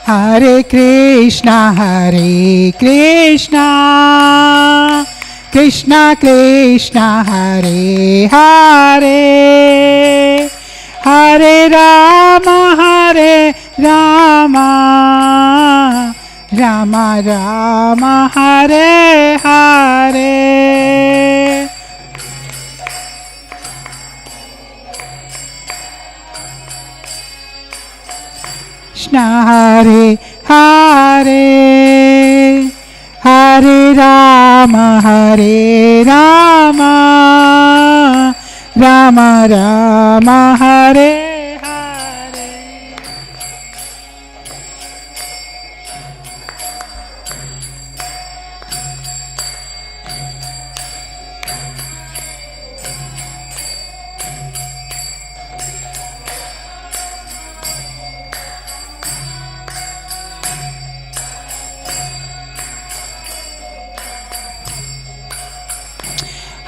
Hare Krishna, Krishna Krishna, Hare Hare, Hare Rama, Rama Rama, Hare Hare. Krishna Hare Hare, Hare Rama, Rama Rama, Hare Hare.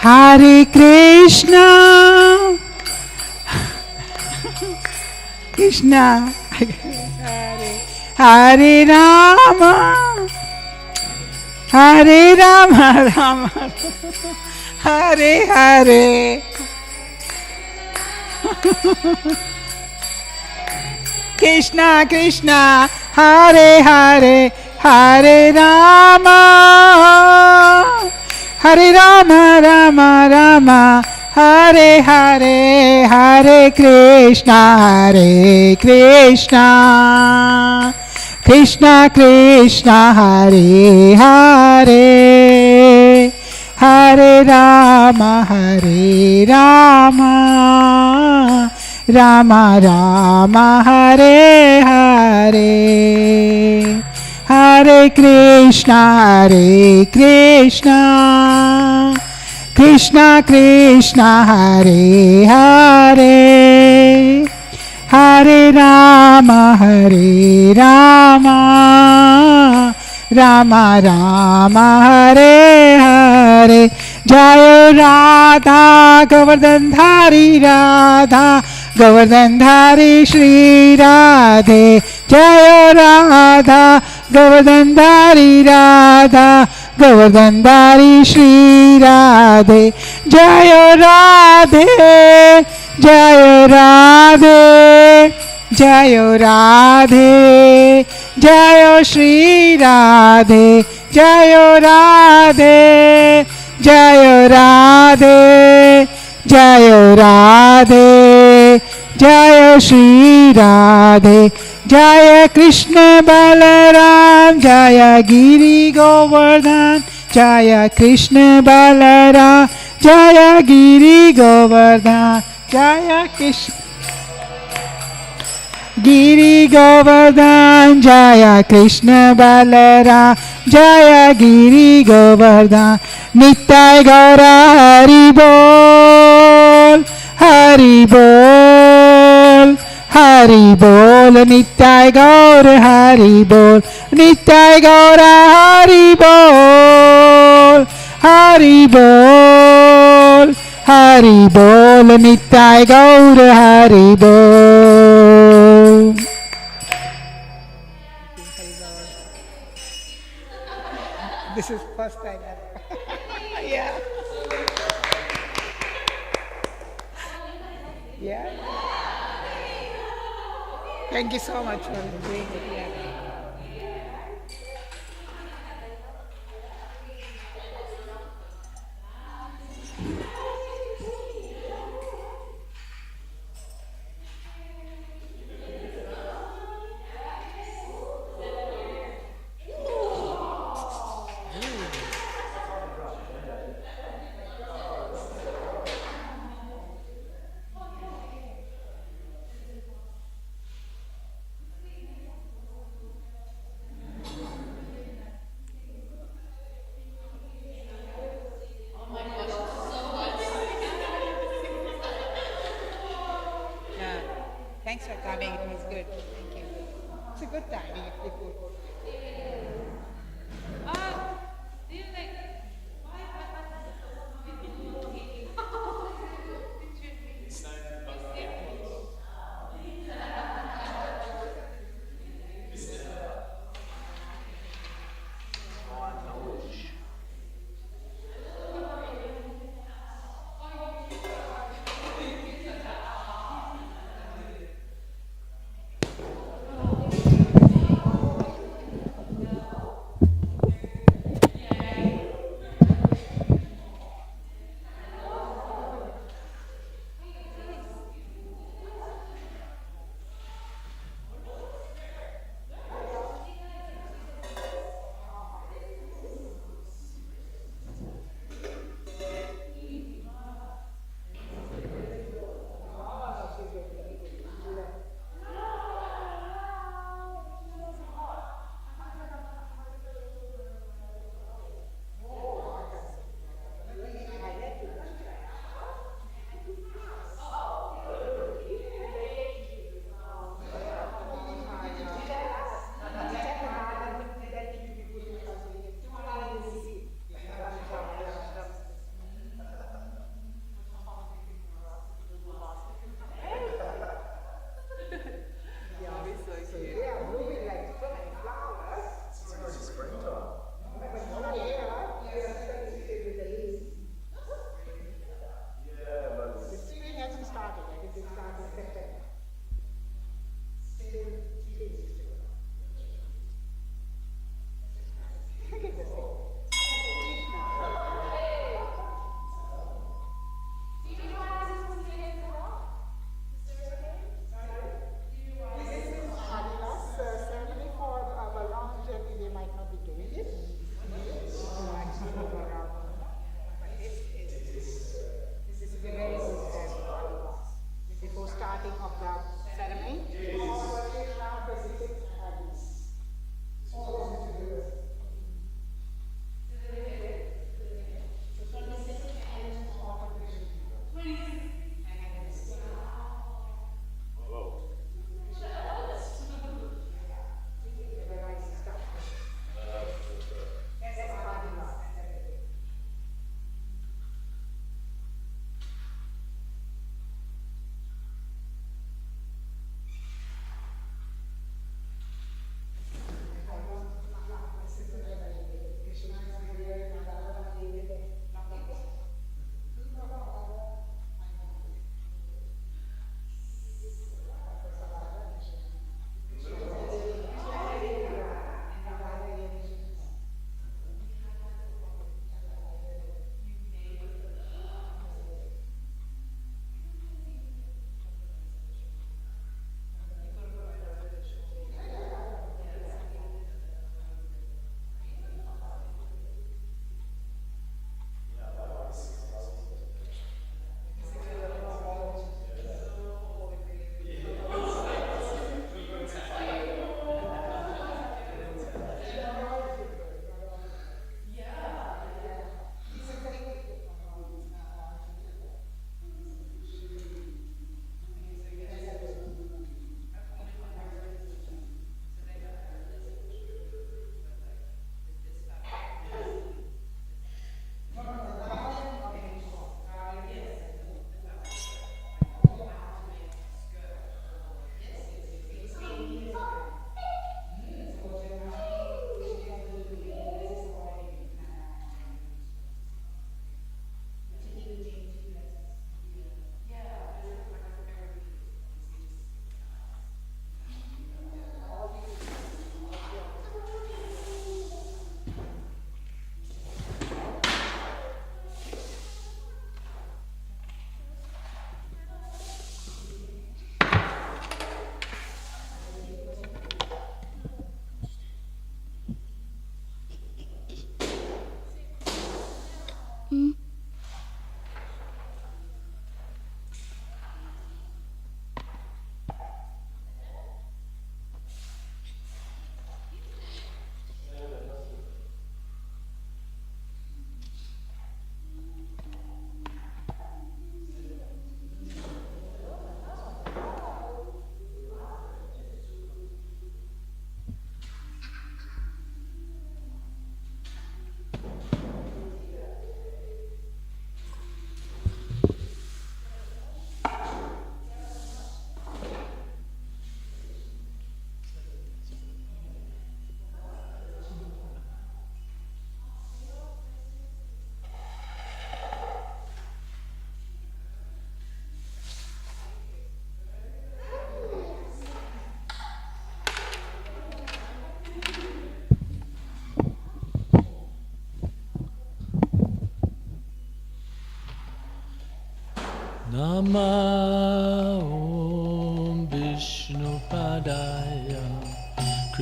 Hare Krishna, Krishna, Hare Rama, Rama, Hare Hare. Krishna, Krishna, Hare Hare, Hare Rama, Rama, Rama, Hare Hare, Hare Krishna, Krishna Krishna, Hare Hare, Hare Rama, Rama Rama, Hare Hare. Hare Krishna, Krishna Krishna, Hare Hare, Hare Rama, Rama Rama, Hare Hare. Jaya Radha, Govardhan Dhari Radha, Govardhan Dhari Shri Radhe. Jaya Radha, Govardhan Dhari Radha, Govardhan Dhari Shri Radhe. Jaya Radhe, Jaya Radhe, Jaya Radhe, Jaya Shri Radhe. Jaya Radhe, Jaya Radhe, Jaya Radhe, Jaya Shri Radhe. Jaya Krishna Balaram, Jaya Giri Govardhan, Jaya Krishna Balaram, Jaya Giri Govardhan, Jaya Krishna Giri Govardhan, Jaya Krishna Balaram, Jaya Giri Govardhan. Nitai Gaura Hari Bol, Hari Bol, Hari Bol. Nitai Gaura Hari Bol, Nitai Gaura Hari Bol, Hari Bol, Hari Bol. Nitai Gaura Hari Bol. This is first time ever. Yeah. Yeah. Thank you so much for doing it. Yeah. Thanks for coming. It was good. Thank you. It's a good timing if you could. Do you like why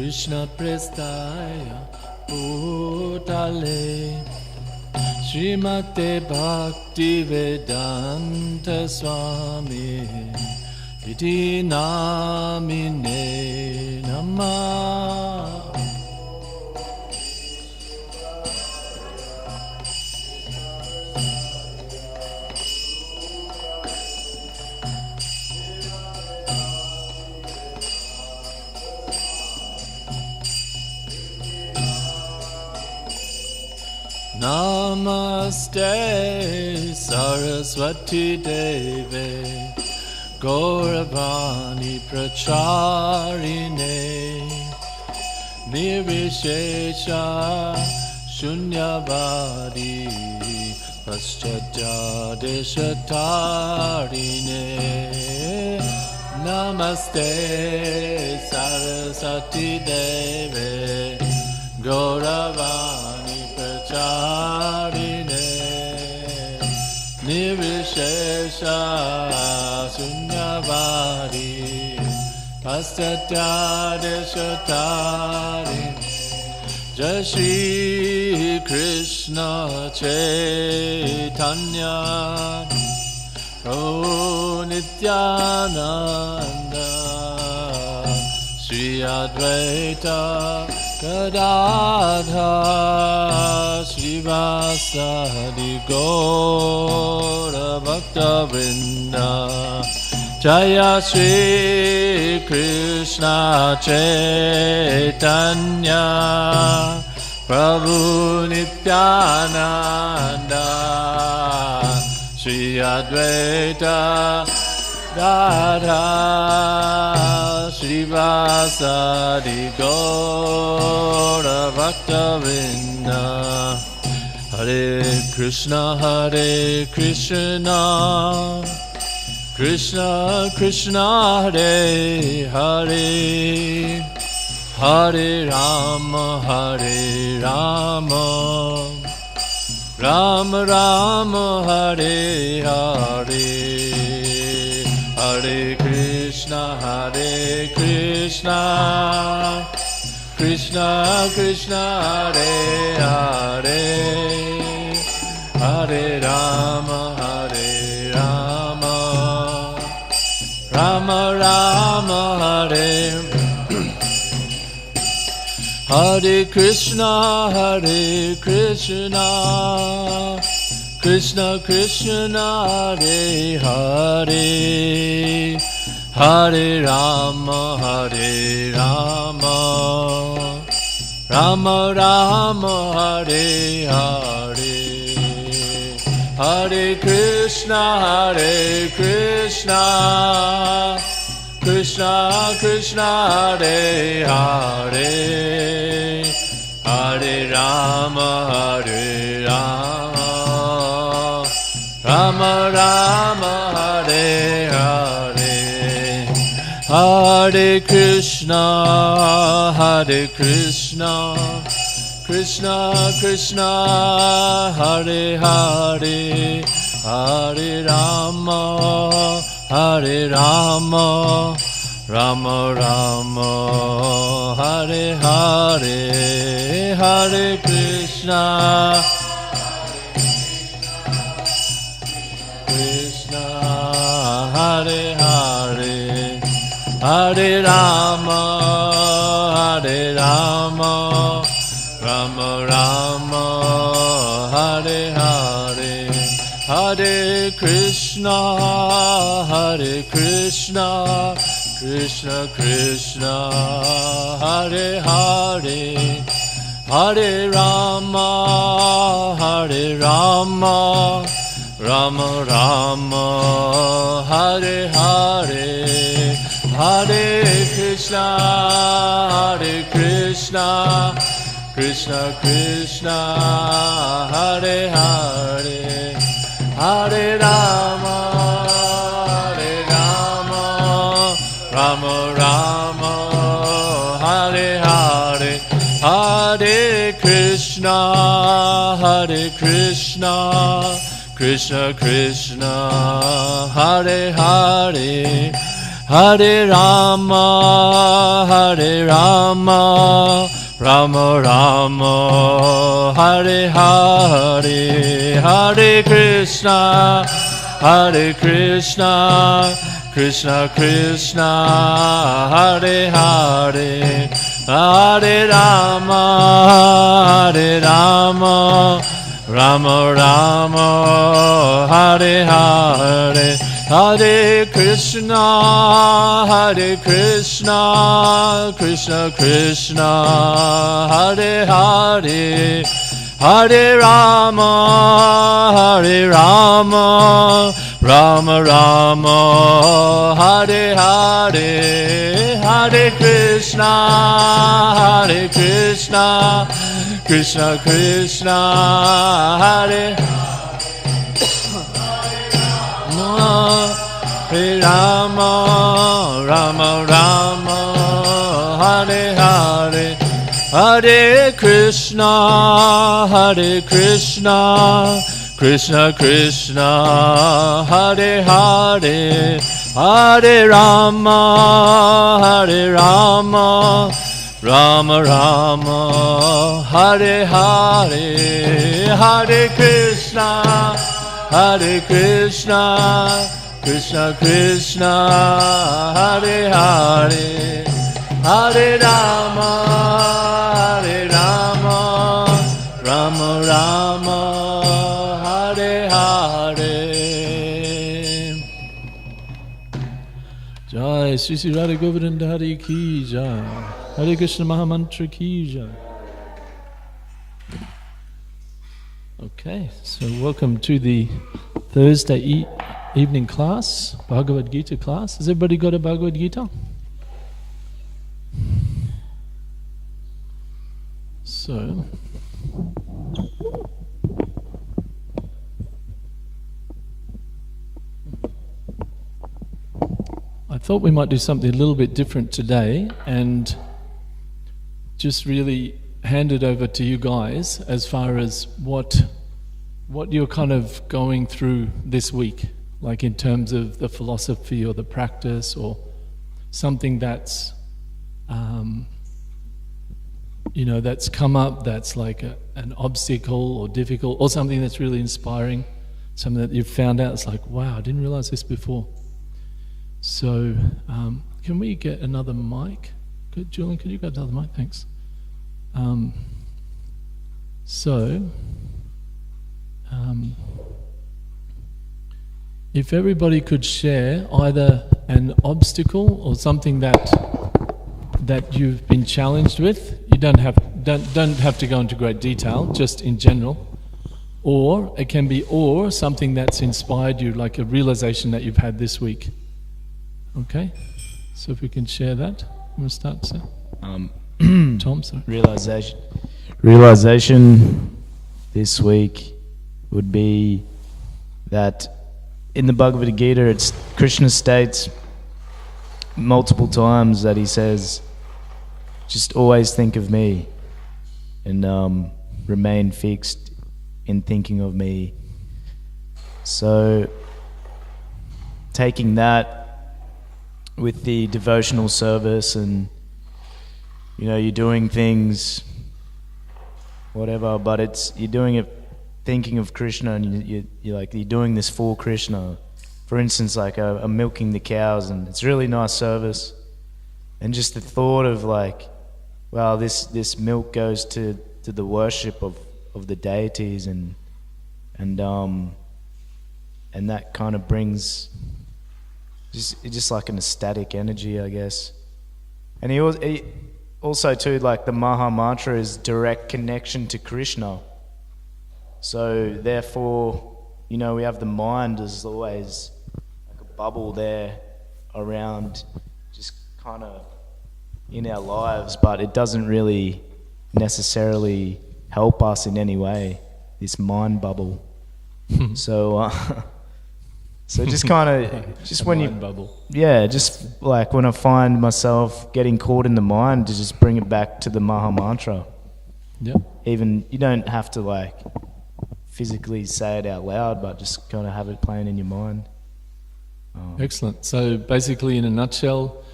Krishna Prestaya Bhutale Srimate Bhakti Vedanta Swami Iti Namine Namah. Namaste Saraswati Deve Gauravani Pracharine Nirvishesha Shunyavadi Paschatya Deshatarine Namaste Saraswati Deve Gauravani Pracharine Nirvishesha Sunyavadi Paschatya Deshatarine Jai Shri Krishna Chaitanya Prabhu Nityananda Shri Advaita Gadadhar Srivasadi Gaura Bhakta Vrinda Jaya Shri Krishna Chaitanya Prabhu Nityananda Shri Advaita Radha Srivasadi Gaura Bhakta Vrinda Hare Krishna Krishna Krishna Hare Hare Hare Rama Rama Rama Hare Hare Hare Krishna Krishna Krishna Hare Hare Hare Rama Rama Rama Hare Hare Krishna Krishna Krishna Hare Hare Hare Rama Rama Rama Hare Hare Hare Krishna Krishna Krishna Hare Hare Hare Rama Rama Rama Hare Hare Hare Krishna Krishna Krishna Hare Hare Hare Rama Rama Rama Hare Hare Hare Krishna Hare Hare Hare Rama Rama Rama Hare Hare Hare Krishna Krishna Krishna Hare Hare Hare Rama Rama Rama Hare Hare Hare Krishna Krishna Krishna Hare Hare Hare Rama Rama Rama Hare Hare Hare Krishna Krishna Krishna Hare Hare Hare Rama, Hare Rama, Rama Rama, Hare Hare, Hare Krishna, Hare Krishna, Krishna Krishna, Hare Hare, Hare Rama, Hare Rama, Rama Rama, Hare Hare, Hare Krishna, Hare Krishna, Krishna Krishna, Hare Hare, Hare Rama, Hare Rama, Rama Rama, Hare Hare, Hare Krishna, Hare Krishna, Krishna Krishna, Hare Hare Rama, Rama Rama, Hare Hare, Hare Krishna, Hare Krishna, Krishna Krishna, Hare Hare, Hare Rama, Hare Rama, Rama Rama, Hare Hare, Hare Krishna, Hare Krishna, Krishna Krishna, Hare Hare, Hare Rama, Hare Rama, Rama Rama, Hare Hare. Jai Sri Sri Radha Govardhan Hari Ki Jai, Hare Krishna Mahamantra Ki Jai. Okay, so welcome to the Thursday evening class, Bhagavad-gita class. Has everybody got a Bhagavad-gita? So, I thought we might do something a little bit different today and just really hand it over to you guys as far as what you're kind of going through this week, like in terms of the philosophy or the practice or something that's that's come up that's like an obstacle or difficult, or something that's really inspiring, something that you've found out, it's like, wow, I didn't realize this before. So can we get another mic? Good, Julian, could you grab the other mic? Thanks. If everybody could share either an obstacle or something that you've been challenged with, you don't have to go into great detail, just in general, or it can be something that's inspired you, like a realization that you've had this week. Okay, so if we can share that, I'm going to start. So. Tom, sorry. Realization this week would be that in the Bhagavad-gita, Krishna states multiple times that he says, just always think of me and remain fixed in thinking of me. So taking that with the devotional service and you're doing things, whatever, but you're doing it thinking of Krishna, and you're doing this for Krishna. For instance, like I'm milking the cows, and it's really nice service, and just the thought of wow, this milk goes to the worship of the deities, and that kind of brings just like an ecstatic energy, I guess. And he also too, like the Maha Mantra is direct connection to Krishna. So therefore, we have the mind as always like a bubble there around, just kind of in our lives, but it doesn't really necessarily help us in any way, this mind bubble. So just kind of, just when you, bubble. Yeah, just like when I find myself getting caught in the mind, to just bring it back to the Maha Mantra. Yeah. Even, you don't have to physically say it out loud, but just kind of have it playing in your mind. Excellent. So basically, in a nutshell,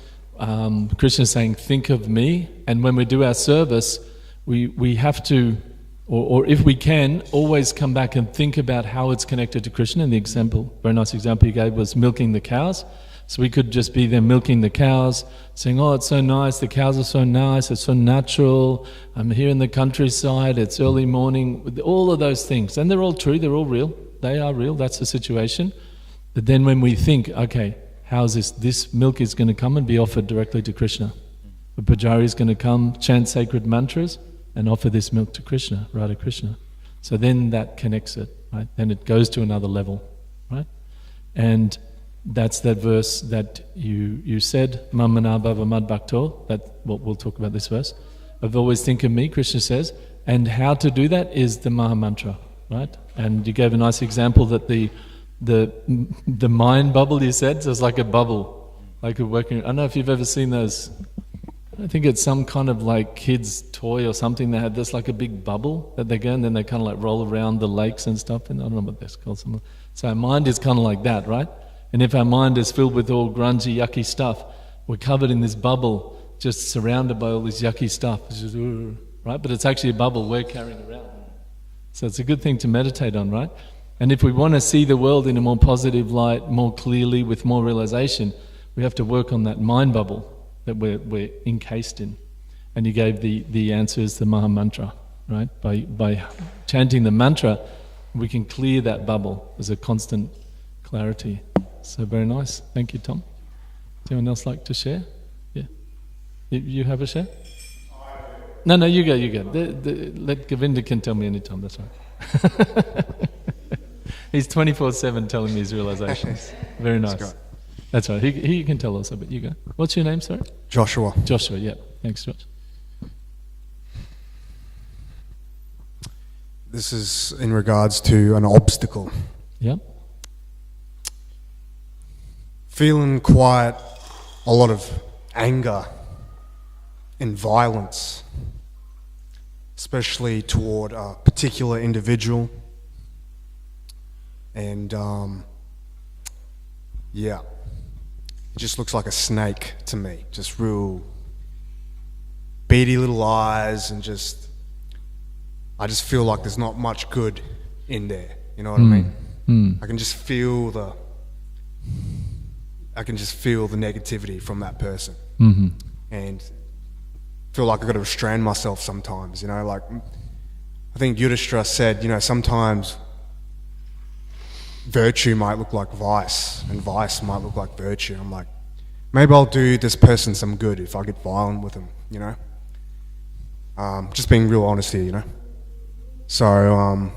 Krishna is saying, think of me. And when we do our service, we have to, or if we can, always come back and think about how it's connected to Krishna. And the example, very nice example you gave, was milking the cows. So we could just be there milking the cows, saying, oh, it's so nice, the cows are so nice, it's so natural, I'm here in the countryside, it's early morning, all of those things. And they're all true, they're all real, they are real, that's the situation. But then when we think, okay, how's this milk is going to come and be offered directly to Krishna. The Pujari is going to come, chant sacred mantras, and offer this milk to Krishna, Radha Krishna. So then that connects it, right? Then it goes to another level, right? And that's that verse that you said, Mamana Bhava Mad Bhakto, we'll talk about this verse, of always think of me, Krishna says, and how to do that is the Maha Mantra, right? And you gave a nice example that the mind bubble, you said, so it's like a bubble, like a working, I don't know if you've ever seen those, I think it's some kind of like kids toy or something, they had this like a big bubble that they go and then they kind of like roll around the lakes and stuff, and I don't know what that's called. So our mind is kind of like that, right? And if our mind is filled with all grungy, yucky stuff, we're covered in this bubble, just surrounded by all this yucky stuff, it's just, right? But it's actually a bubble we're carrying around. So it's a good thing to meditate on, right? And if we want to see the world in a more positive light, more clearly, with more realization, we have to work on that mind bubble that we're encased in. And you gave the answer is the Maha Mantra, right? By chanting the mantra, we can clear that bubble. There's a constant clarity. So very nice. Thank you, Tom. Does anyone else like to share? Yeah. You have a share? No, you go. Let Govinda can tell me anytime, that's right. He's 24/7 telling me his realizations. Very nice. That's right. He can tell us a bit. You go. What's your name, sorry? Joshua. Joshua, yeah. Thanks, Josh. This is in regards to an obstacle. Yeah. Feeling quite a lot of anger and violence, especially toward a particular individual. And yeah, it just looks like a snake to me, just real beady little eyes, and I just feel like there's not much good in there, you know what I mean? I can just feel the negativity from that person. And feel like I've got to restrain myself sometimes, you know, like I think Yudhishthira said, you know, sometimes virtue might look like vice, and vice might look like virtue. I'm like, maybe I'll do this person some good if I get violent with them, you know? Just being real honest here, you know? So,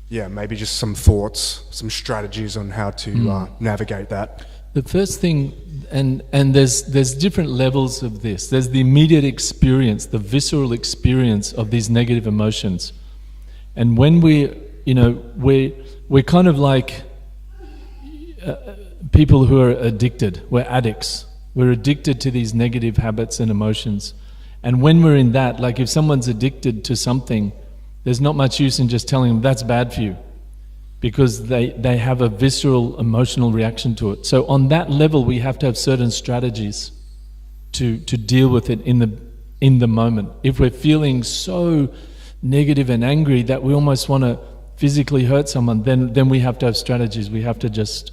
yeah, maybe just some thoughts, some strategies on how to navigate that. The first thing, and there's different levels of this. There's the immediate experience, the visceral experience of these negative emotions. And when we're kind of like people who are addicted. We're addicts. We're addicted to these negative habits and emotions. And when we're in that, like if someone's addicted to something, there's not much use in just telling them that's bad for you, because they have a visceral emotional reaction to it. So on that level, we have to have certain strategies to deal with it in the moment. If we're feeling so negative and angry that we almost want to physically hurt someone, then we have to have strategies. We have to just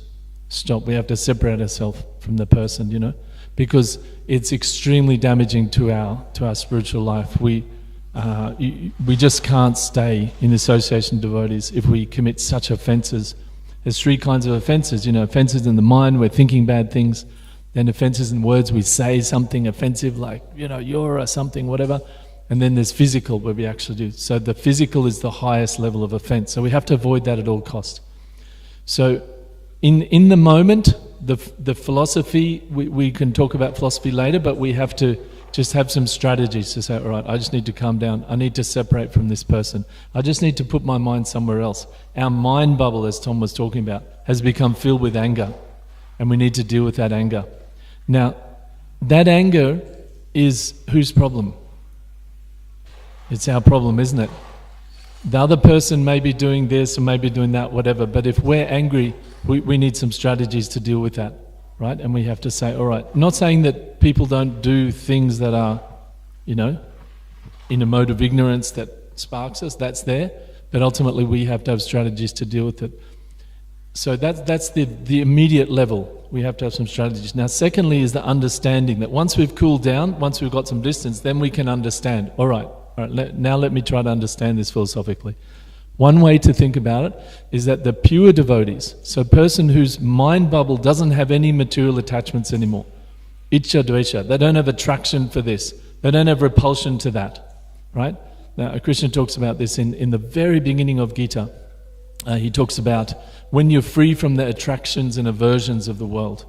stop. We have to separate ourselves from the person, you know, because it's extremely damaging to our spiritual life. We just can't stay in association of devotees if we commit such offences. There's three kinds of offences, you know, offences in the mind, we're thinking bad things, then offences in words, we say something offensive like, you know, you're a something, whatever, and then there's physical where we actually do. So the physical is the highest level of offence, so we have to avoid that at all costs. So in the moment, the philosophy, we can talk about philosophy later, but we have to just have some strategies to say, all right, I just need to calm down. I need to separate from this person. I just need to put my mind somewhere else. Our mind bubble, as Tom was talking about, has become filled with anger, and we need to deal with that anger. Now, that anger is whose problem? It's our problem, isn't it? The other person may be doing this or maybe doing that, whatever, but if we're angry, we need some strategies to deal with that, right? And we have to say, all right, not saying that people don't do things that are, in a mode of ignorance that sparks us, that's there, but ultimately we have to have strategies to deal with it. So that's the immediate level. We have to have some strategies. Now, secondly is the understanding that once we've cooled down, once we've got some distance, then we can understand. All right, now let me try to understand this philosophically. One way to think about it is that the pure devotees, so a person whose mind bubble doesn't have any material attachments anymore, Ichcha Dvesha, they don't have attraction for this, they don't have repulsion to that, right? Now, Krishna talks about this in the very beginning of Gita. He talks about when you're free from the attractions and aversions of the world.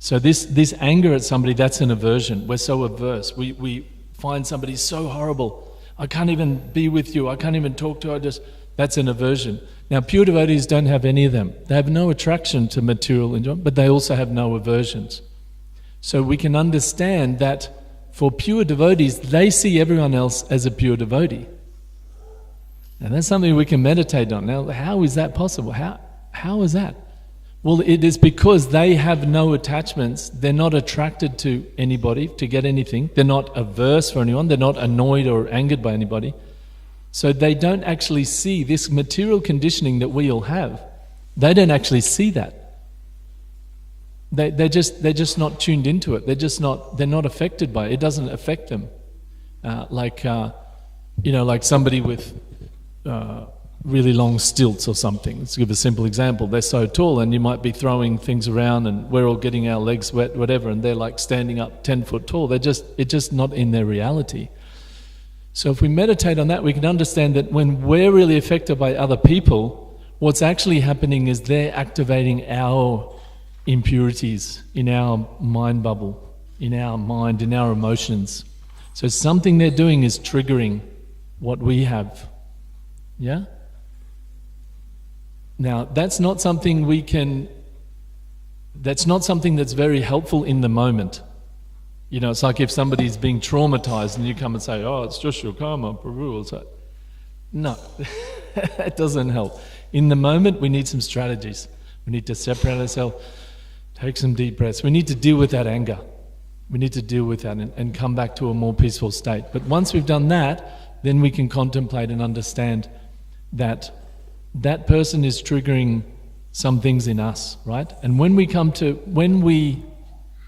So this anger at somebody, that's an aversion. We're so averse. We find somebody so horrible. I can't even be with you. I can't even talk to her. That's an aversion. Now, pure devotees don't have any of them. They have no attraction to material enjoyment, but they also have no aversions. So we can understand that for pure devotees, they see everyone else as a pure devotee. And that's something we can meditate on. Now, how is that possible? How is that? Well, it is because they have no attachments. They're not attracted to anybody, to get anything. They're not averse for anyone. They're not annoyed or angered by anybody. So they don't actually see this material conditioning that we all have. They don't actually see that. They're just not tuned into it. They're not affected by it. It doesn't affect them. Like somebody with really long stilts or something. Let's give a simple example. They're so tall and you might be throwing things around and we're all getting our legs wet, whatever, and they're like standing up 10 foot tall. It's just not in their reality. So if we meditate on that, we can understand that when we're really affected by other people, what's actually happening is they're activating our impurities in our mind bubble, in our mind, in our emotions. So something they're doing is triggering what we have. Yeah? Now, that's not something that's very helpful in the moment. It's like if somebody's being traumatized and you come and say, oh, it's just your karma, Prabhu. It's like, no, that doesn't help. In the moment, we need some strategies. We need to separate ourselves, take some deep breaths. We need to deal with that anger. We need to deal with that and come back to a more peaceful state. But once we've done that, then we can contemplate and understand that person is triggering some things in us, right? And when we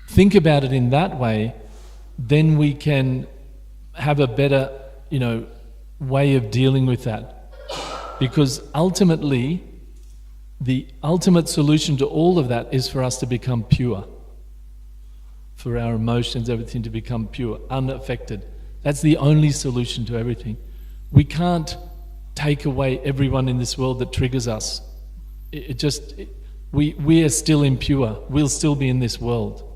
think about it in that way, then we can have a better, way of dealing with that. Because ultimately, the ultimate solution to all of that is for us to become pure. For our emotions, everything to become pure, unaffected. That's the only solution to everything. We can't take away everyone in this world that triggers us. We are still impure. We'll still be in this world.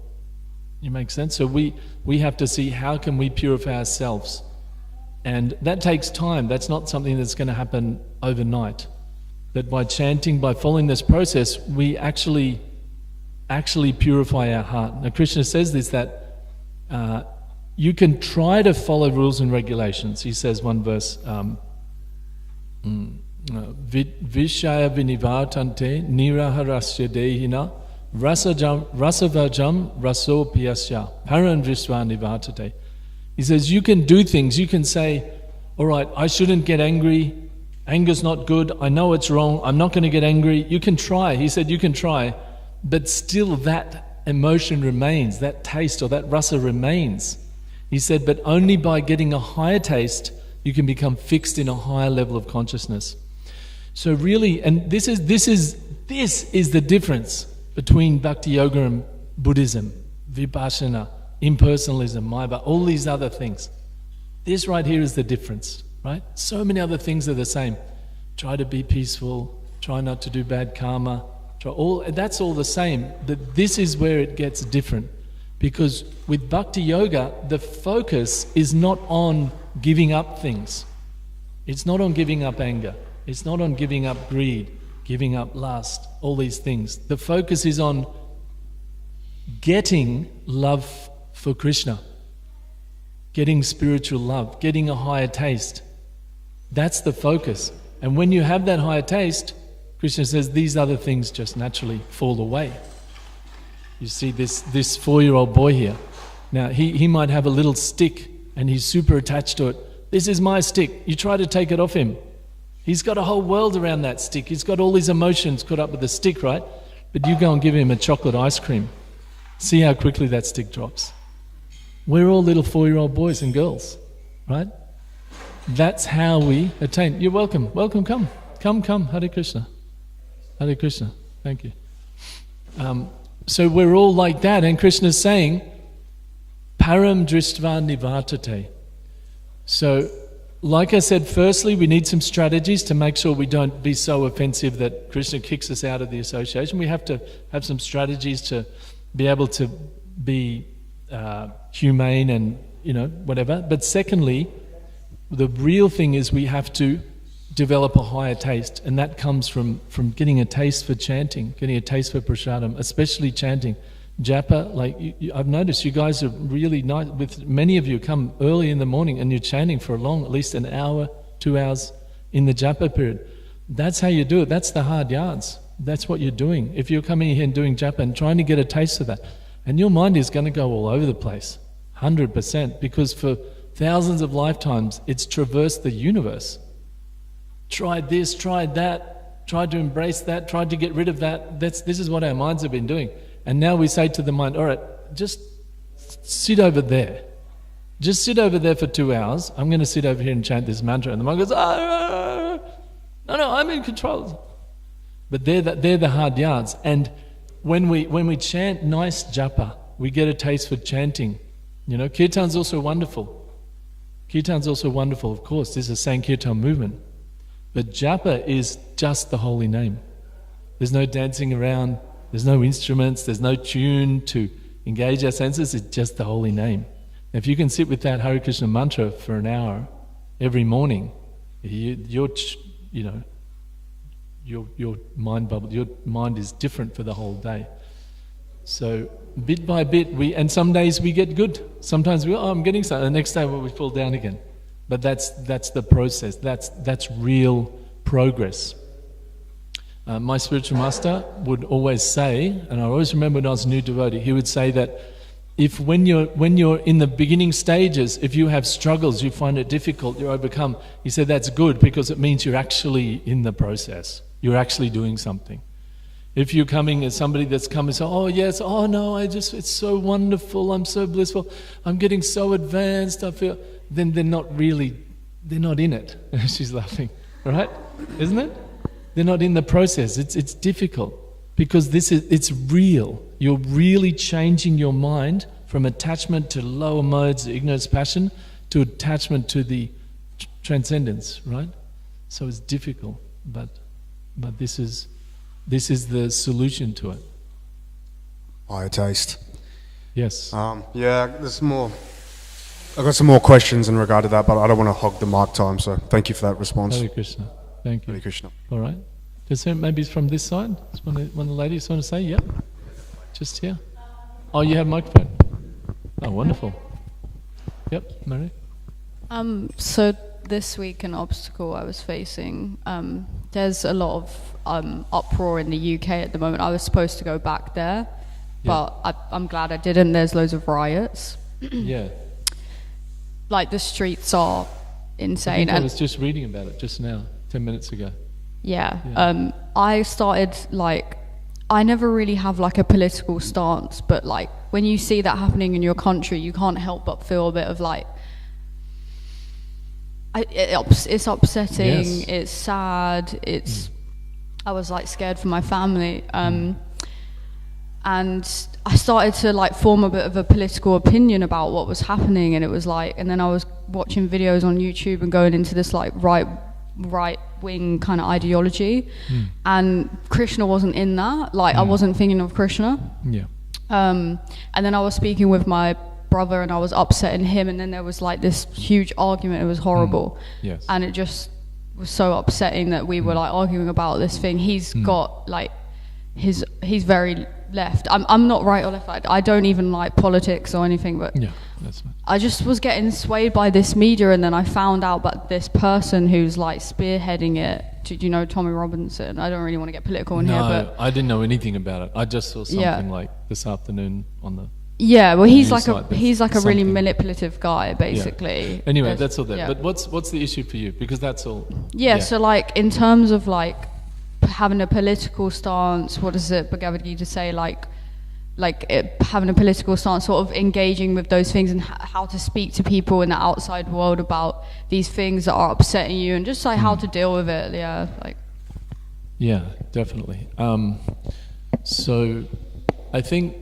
You make sense? So we have to see how can we purify ourselves. And that takes time. That's not something that's going to happen overnight. But by chanting, by following this process, we actually purify our heart. Now Krishna says this, that you can try to follow rules and regulations. He says one verse, Vishaya vinivartante niraharasya dehina rasavajam rasopiyasya paran visva nivartate. He says you can do things, you can say, all right, I shouldn't get angry, anger's not good, I know it's wrong, I'm not going to get angry. You can try, he said you can try, but still that emotion remains, that taste or that rasa remains. He said, but only by getting a higher taste you can become fixed in a higher level of consciousness. So really, and this is the difference between Bhakti Yoga and Buddhism, Vipassana, impersonalism, Maya, all these other things. This right here is the difference, right? So many other things are the same. Try to be peaceful, try not to do bad karma, that's all the same. This is where it gets different. Because with Bhakti Yoga, the focus is not on giving up things. It's not on giving up anger. It's not on giving up greed, giving up lust, all these things. The focus is on getting love for Krishna, getting spiritual love, getting a higher taste. That's the focus. And when you have that higher taste, Krishna says these other things just naturally fall away. You see this 4-year-old boy here. Now, he might have a little stick and he's super attached to it. This is my stick. You try to take it off him. He's got a whole world around that stick. He's got all his emotions caught up with the stick, right? But you go and give him a chocolate ice cream. See how quickly that stick drops. We're all little 4-year-old boys and girls, right? That's how we attain. You're welcome. Welcome, come. Come. Hare Krishna. Hare Krishna. Thank you. So we're all like that, and Krishna's saying, Param drištva nivartate. So, like I said, firstly, we need some strategies to make sure we don't be so offensive that Krishna kicks us out of the association. We have to have some strategies to be able to be humane and, whatever. But secondly, the real thing is we have to develop a higher taste, and that comes from getting a taste for chanting, getting a taste for prasadam, especially chanting. Japa, I've noticed you guys are really nice. With many of you come early in the morning and you're chanting for a long, at least an hour, 2 hours in the japa period. That's how you do it. That's the hard yards. That's what you're doing. If you're coming here and doing japa and trying to get a taste of that, and your mind is going to go all over the place, 100%, because for thousands of lifetimes it's traversed the universe. Tried this, tried that, tried to embrace that, tried to get rid of that. This is what our minds have been doing. And now we say to the mind, all right, just sit over there. Just sit over there for 2 hours. I'm going to sit over here and chant this mantra. And the mind goes, no, I'm in control. But they're the hard yards. And when we chant nice japa, we get a taste for chanting. Kirtan's also wonderful. Kirtan's also wonderful, of course. This is a Sankirtan movement. But japa is just the holy name. There's no dancing around, there's no instruments, there's no tune to engage our senses, it's just the holy name. Now, if you can sit with that Hare Krishna mantra for an hour every morning, your mind bubble, your mind is different for the whole day. So bit by bit, and some days we get good. Sometimes we go, I'm getting something. The next day we fall down again. But that's the process. That's real progress. My spiritual master would always say, and I always remember when I was a new devotee, he would say that if when you're in the beginning stages, if you have struggles, you find it difficult, you overcome, he said that's good because it means you're actually in the process. You're actually doing something. If you're coming as somebody that's come and say, oh yes, oh no, it's so wonderful, I'm so blissful, I'm getting so advanced, I feel, then they're not in it. She's laughing, right? Isn't it? They're not in the process. It's difficult because it's real. You're really changing your mind from attachment to lower modes, ignorance, passion, to attachment to the transcendence, right? So it's difficult, but this is the solution to it. Higher taste. Yes. There's more. I've got some more questions in regard to that, but I don't want to hog the mic time, so thank you for that response. Hare Krishna. Thank you. Hare Krishna. All right. Maybe it's from this side? One of the ladies want to say? Yep. Just here. Oh, you have a microphone. Oh, wonderful. Yep, Mary. So this week an obstacle I was facing, there's a lot of uproar in the UK at the moment. I was supposed to go back there, but I'm glad I didn't. There's loads of riots. Yeah. Like the streets are insane. I was just reading about it just now, 10 minutes ago. Yeah. I started I never really have a political stance, but when you see that happening in your country, you can't help but feel a bit of it's upsetting. Yes. It's sad. I was scared for my family. And I started to form a bit of a political opinion about what was happening, and it was and then I was watching videos on YouTube and going into this right wing kind of ideology, and Krishna wasn't in that. I wasn't thinking of Krishna. Yeah. And then I was speaking with my brother, and I was upsetting him, and then there was this huge argument. It was horrible. Yes. And it just was so upsetting that we were arguing about this thing. He's got he's very left. I'm not right or left. I don't even like politics or anything, but yeah, that's right. I just was getting swayed by this media, and then I found out about this person who's spearheading it do you know Tommy Robinson? I don't really want to get political in here, No, but I didn't know anything about it. I just saw something like this afternoon on the... yeah, well, he's like News he's like a really something. manipulative guy, basically. Anyway, There's- that's all there. yeah. But what's the issue for you? Because that's all... Yeah, so like in terms of like having a political stance, what does it Bhagavad-gita say? Having a political stance, sort of engaging with those things and how to speak to people in the outside world about these things that are upsetting you, and just like how to deal with it. Yeah, like. Yeah, definitely. So I think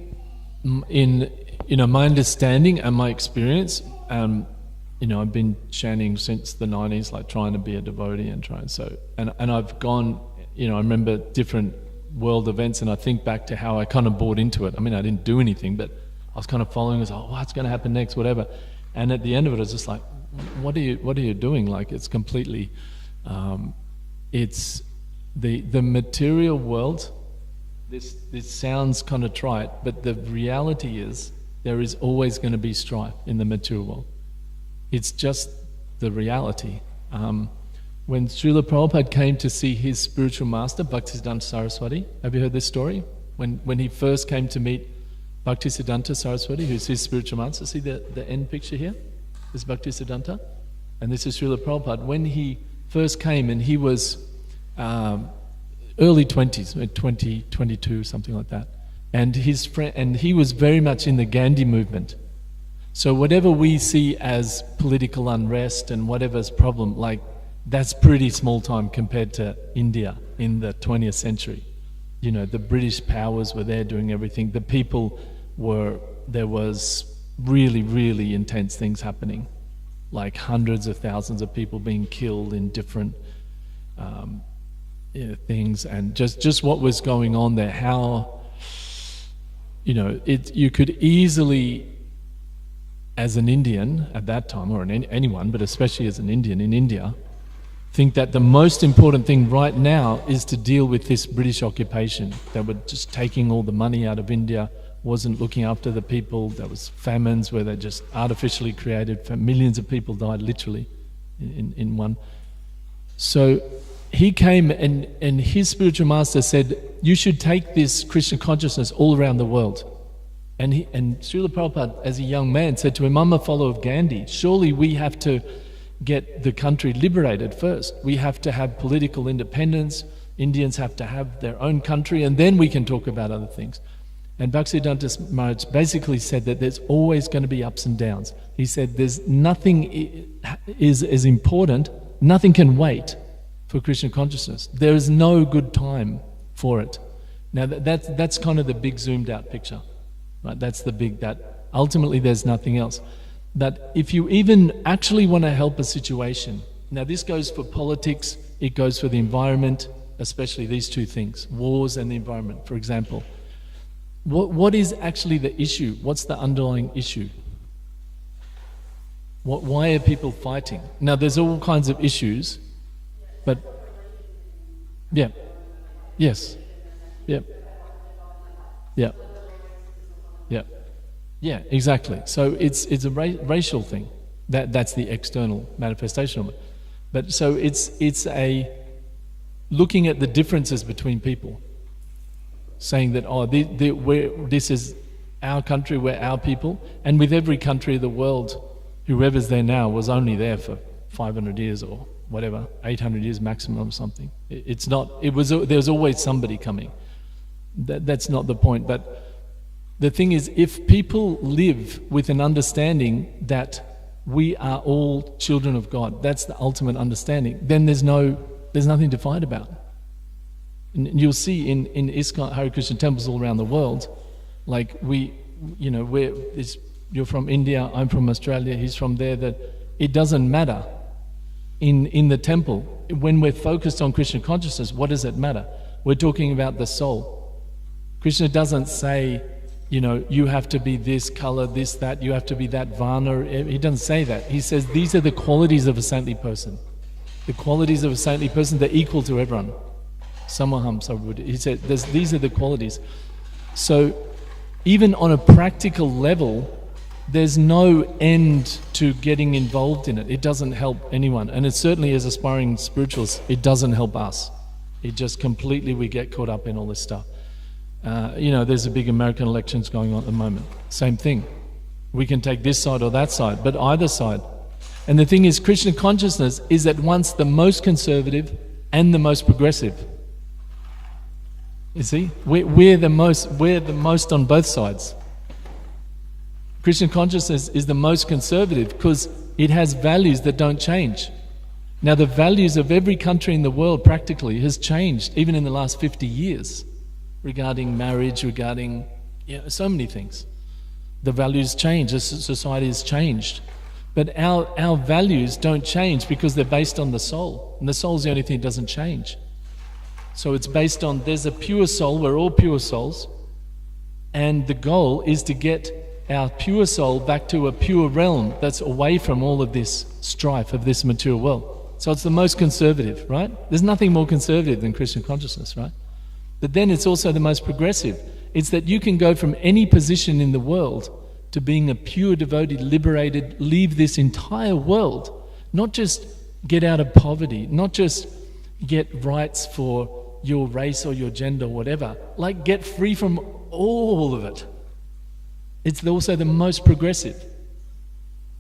in my understanding and my experience, I've been chanting since the 90s, like trying to be a devotee and I've gone, I remember different world events, and I think back to how I kind of bought into it. I mean, I didn't do anything, but I was kind of following. I was like, what's going to happen next, whatever. And at the end of it, I was just like, what are you doing? Like, it's completely, it's the material world. This sounds kind of trite, but the reality is there is always going to be strife in the material world. It's just the reality. When Srila Prabhupada came to see his spiritual master, Bhaktisiddhanta Saraswati, have you heard this story? When he first came to meet Bhaktisiddhanta Saraswati, who's his spiritual master, see the end picture here? This is Bhaktisiddhanta, and this is Srila Prabhupada. When he first came, and he was early 20s, 20, 22, something like that, and his friend, and he was very much in the Gandhi movement. So whatever we see as political unrest and whatever's problem, like, that's pretty small time compared to India in the 20th century. The British powers were there doing everything. The people there was really, really intense things happening, like hundreds of thousands of people being killed in different things, and just what was going on there, how, you could easily, as an Indian at that time, or anyone, but especially as an Indian in India, think that the most important thing right now is to deal with this British occupation that were just taking all the money out of India, wasn't looking after the people. There was famines where they just artificially created, millions of people died literally in one. So he came, and his spiritual master said, you should take this Krishna consciousness all around the world. And Srila Prabhupada, as a young man, said to him, I'm a follower of Gandhi. Surely we have to get the country liberated first. We have to have political independence. Indians have to have their own country, and then we can talk about other things. And Bhaktisiddhanta Maharaj basically said that there's always going to be ups and downs. He said there's nothing is as important, nothing can wait for Krishna consciousness. There is no good time for it. Now that's kind of the big zoomed out picture, right? That's the big, that ultimately there's nothing else. That if you even actually want to help a situation, now this goes for politics, it goes for the environment, especially these two things, wars and the environment, for example. What is actually the issue? What's the underlying issue? Why are people fighting? Now there's all kinds of issues, but yeah, yes, yeah, yeah, yeah. Yeah, exactly. So it's a racial thing. That's the external manifestation of it. But so it's a looking at the differences between people, saying that this is our country, we're our people, and with every country of the world, whoever's there now was only there for 500 years or whatever, 800 years maximum or something. It's not. There's always somebody coming. That's not the point, but. The thing is, if people live with an understanding that we are all children of God, that's the ultimate understanding, then there's nothing to fight about. And you'll see in ISKCON, Hare Krishna temples all around the world, like you're from India, I'm from Australia, he's from there, that it doesn't matter in the temple. When we're focused on Krishna consciousness, what does it matter? We're talking about the soul. Krishna doesn't say, you have to be this color, this, that, you have to be that varna. He doesn't say that. He says these are the qualities of a saintly person. The qualities of a saintly person, they're equal to everyone. Samaham Sarvabhuta. He said these are the qualities. So even on a practical level, there's no end to getting involved in it. It doesn't help anyone. And it certainly, as aspiring spiritualists, it doesn't help us. It just completely, we get caught up in all this stuff. There's a big American elections going on at the moment. Same thing. We can take this side or that side, but either side. And the thing is, Krishna consciousness is at once the most conservative and the most progressive. You see? We're the most on both sides. Krishna consciousness is the most conservative because it has values that don't change. Now, the values of every country in the world practically has changed, even in the last 50 years, regarding marriage, regarding so many things. The values change, the society has changed. But our values don't change because they're based on the soul. And the soul's the only thing that doesn't change. So it's based on, there's a pure soul, we're all pure souls. And the goal is to get our pure soul back to a pure realm that's away from all of this strife of this material world. So it's the most conservative, right? There's nothing more conservative than Krishna consciousness, right? But then it's also the most progressive. It's that you can go from any position in the world to being a pure devotee, liberated, leave this entire world, not just get out of poverty, not just get rights for your race or your gender or whatever, like get free from all of it. It's also the most progressive.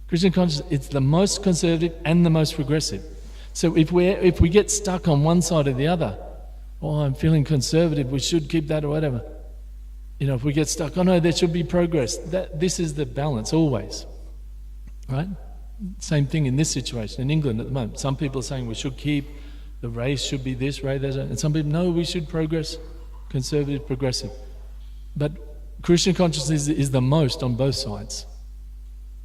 Krishna consciousness, it's the most conservative and the most progressive. So if we get stuck on one side or the other, I'm feeling conservative, we should keep that or whatever. If we get stuck, no, there should be progress. This is the balance, always. Right? Same thing in this situation, in England at the moment. Some people are saying we should keep, the race should be this, race that, and some people, no, we should progress, conservative, progressive. But Krishna consciousness is the most on both sides.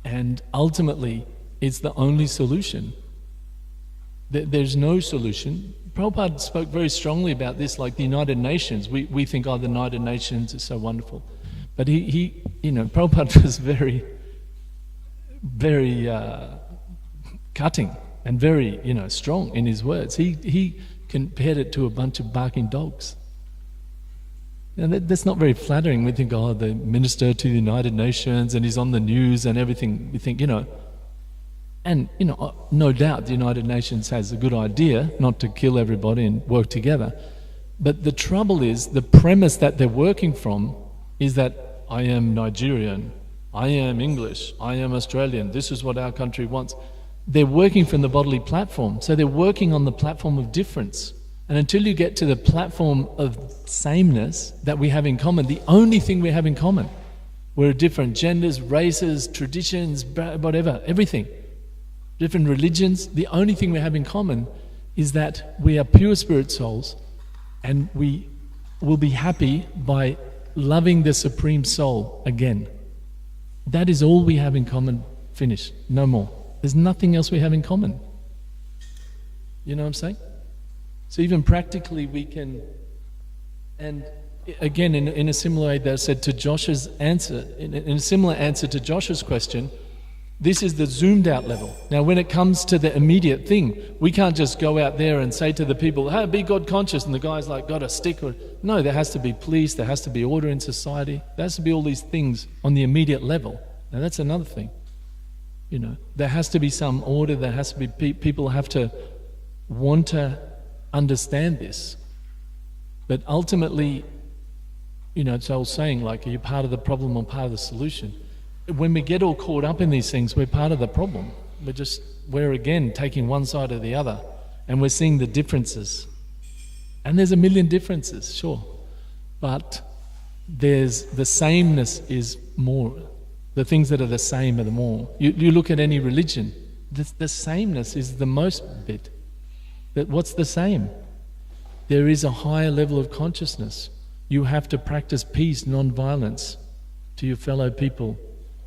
And ultimately, it's the only solution. There's no solution. Prabhupada spoke very strongly about this, like the United Nations. We think, the United Nations is so wonderful. But he Prabhupada was very, very cutting and very, strong in his words. He compared it to a bunch of barking dogs. And that's not very flattering. We think, the minister to the United Nations and he's on the news and everything. We think, and, no doubt the United Nations has a good idea not to kill everybody and work together. But the trouble is, the premise that they're working from is that I am Nigerian, I am English, I am Australian, this is what our country wants. They're working from the bodily platform. So they're working on the platform of difference. And until you get to the platform of sameness that we have in common, the only thing we have in common, we're different genders, races, traditions, whatever, everything. Different religions, the only thing we have in common is that we are pure spirit souls and we will be happy by loving the Supreme Soul again. That is all we have in common, finish, no more. There's nothing else we have in common. You know what I'm saying? So even practically we can, and again in a similar way that I said to Josh's answer, in a similar answer to Josh's question, this is the zoomed out level. Now when it comes to the immediate thing, we can't just go out there and say to the people, hey, be God conscious, and the guy's like, got a stick. No, there has to be police, there has to be order in society, there has to be all these things on the immediate level. Now that's another thing. There has to be some order, there has to be, people have to want to understand this. But ultimately, it's all saying, like, are you part of the problem or part of the solution? When we get all caught up in these things, we're part of the problem. We're again taking one side or the other, and we're seeing the differences. And there's a million differences, sure. But there's the sameness is more. The things that are the same are the more. You look at any religion, the sameness is the most bit. But what's the same? There is a higher level of consciousness. You have to practice peace, non-violence to your fellow people.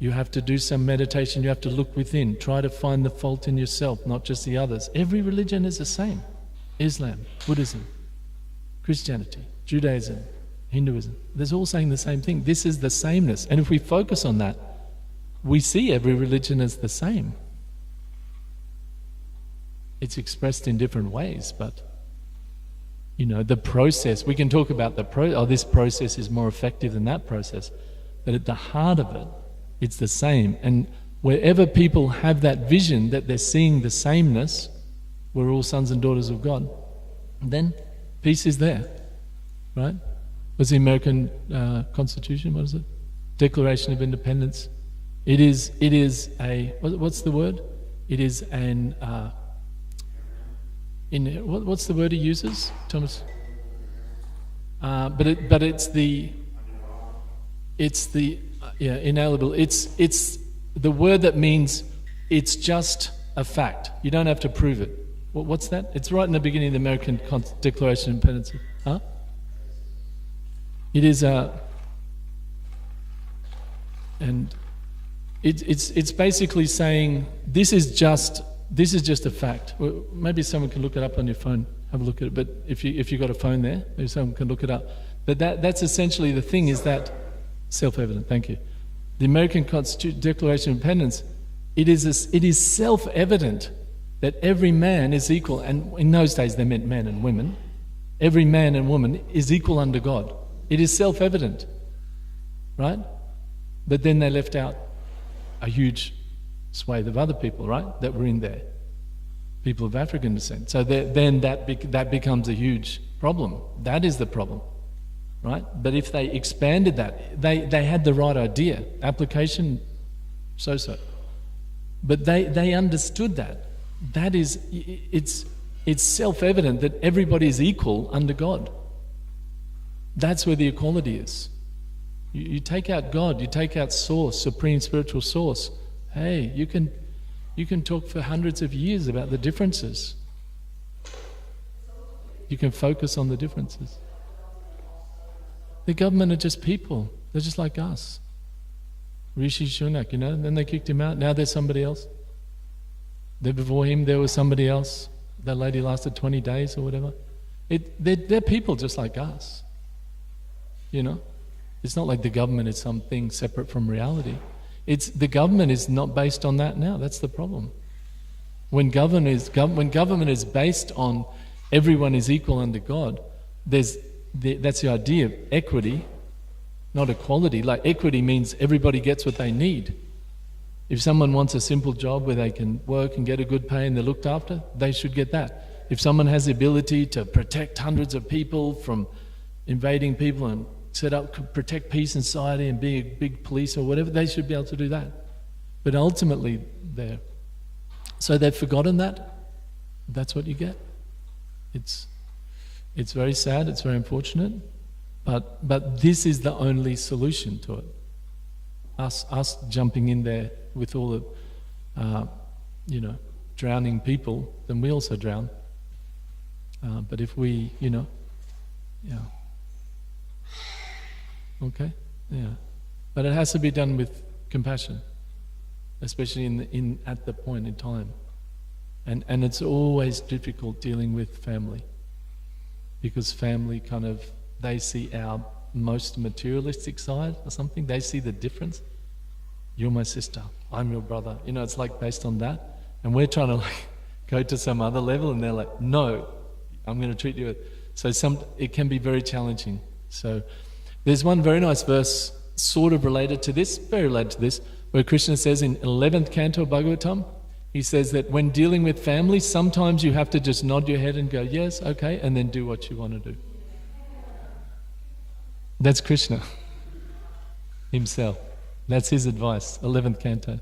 You have to do some meditation, you have to look within, try to find the fault in yourself, not just the others. Every religion is the same. Islam, Buddhism, Christianity, Judaism, Hinduism. They're all saying the same thing. This is the sameness. And if we focus on that, we see every religion as the same. It's expressed in different ways, but the process, we can talk about this process is more effective than that process, but at the heart of it It's the same. And wherever people have that vision that they're seeing the sameness, we're all sons and daughters of God, then peace is there, right? What's the American Constitution? What is it? Declaration of Independence. It is a, what's the word? It is an, what's the word he uses, Thomas? But it's the inalienable. It's the word that means it's just a fact. You don't have to prove it. What's that? It's right in the beginning of the American Declaration of Independence. Huh? It is and it's basically saying this is just a fact. Well, maybe someone can look it up on your phone. Have a look at it. But if you got a phone there, maybe someone can look it up. But that's essentially the thing, is that self-evident. Thank you. The American Declaration of Independence. It is self-evident that every man is equal, and in those days they meant men and women. Every man and woman is equal under God. It is self-evident, right? But then they left out a huge swathe of other people, right, that were in there, people of African descent. So then that becomes a huge problem. That is the problem, right? But if they expanded that, they had the right idea. Application, so. But they understood that. That is, it's self-evident that everybody is equal under God. That's where the equality is. You take out God, you take out source, supreme spiritual source. Hey, you can talk for hundreds of years about the differences. You can focus on the differences. The government are just people. They're just like us. Rishi Sunak, then they kicked him out. Now there's somebody else. There before him there was somebody else. That lady lasted 20 days or whatever. They're people just like us. It's not like the government is something separate from reality. The government is not based on that now. That's the problem. When government is based on everyone is equal under God, that's the idea of equity, not equality. Like equity means everybody gets what they need. If someone wants a simple job where they can work and get a good pay and they're looked after, they should get that. If someone has the ability to protect hundreds of people from invading people and protect peace and society and be a big police or whatever, they should be able to do that. But ultimately, so they've forgotten that. That's what you get. It's very sad. It's very unfortunate. But this is the only solution to it. Us jumping in there with all the, drowning people, then we also drown. But if we, okay, yeah. But it has to be done with compassion, especially at the point in time. And it's always difficult dealing with family, because family they see our most materialistic side or something. They see the difference. You're my sister, I'm your brother. It's like based on that. And we're trying to go to some other level, and they're like, no, I'm going to treat you. So it can be very challenging. So there's one very nice verse sort of related to this, very related to this, where Krishna says in 11th canto of Bhagavad-gita, he says that when dealing with family, sometimes you have to just nod your head and go, yes, okay, and then do what you want to do. That's Krishna himself. That's his advice, 11th canto.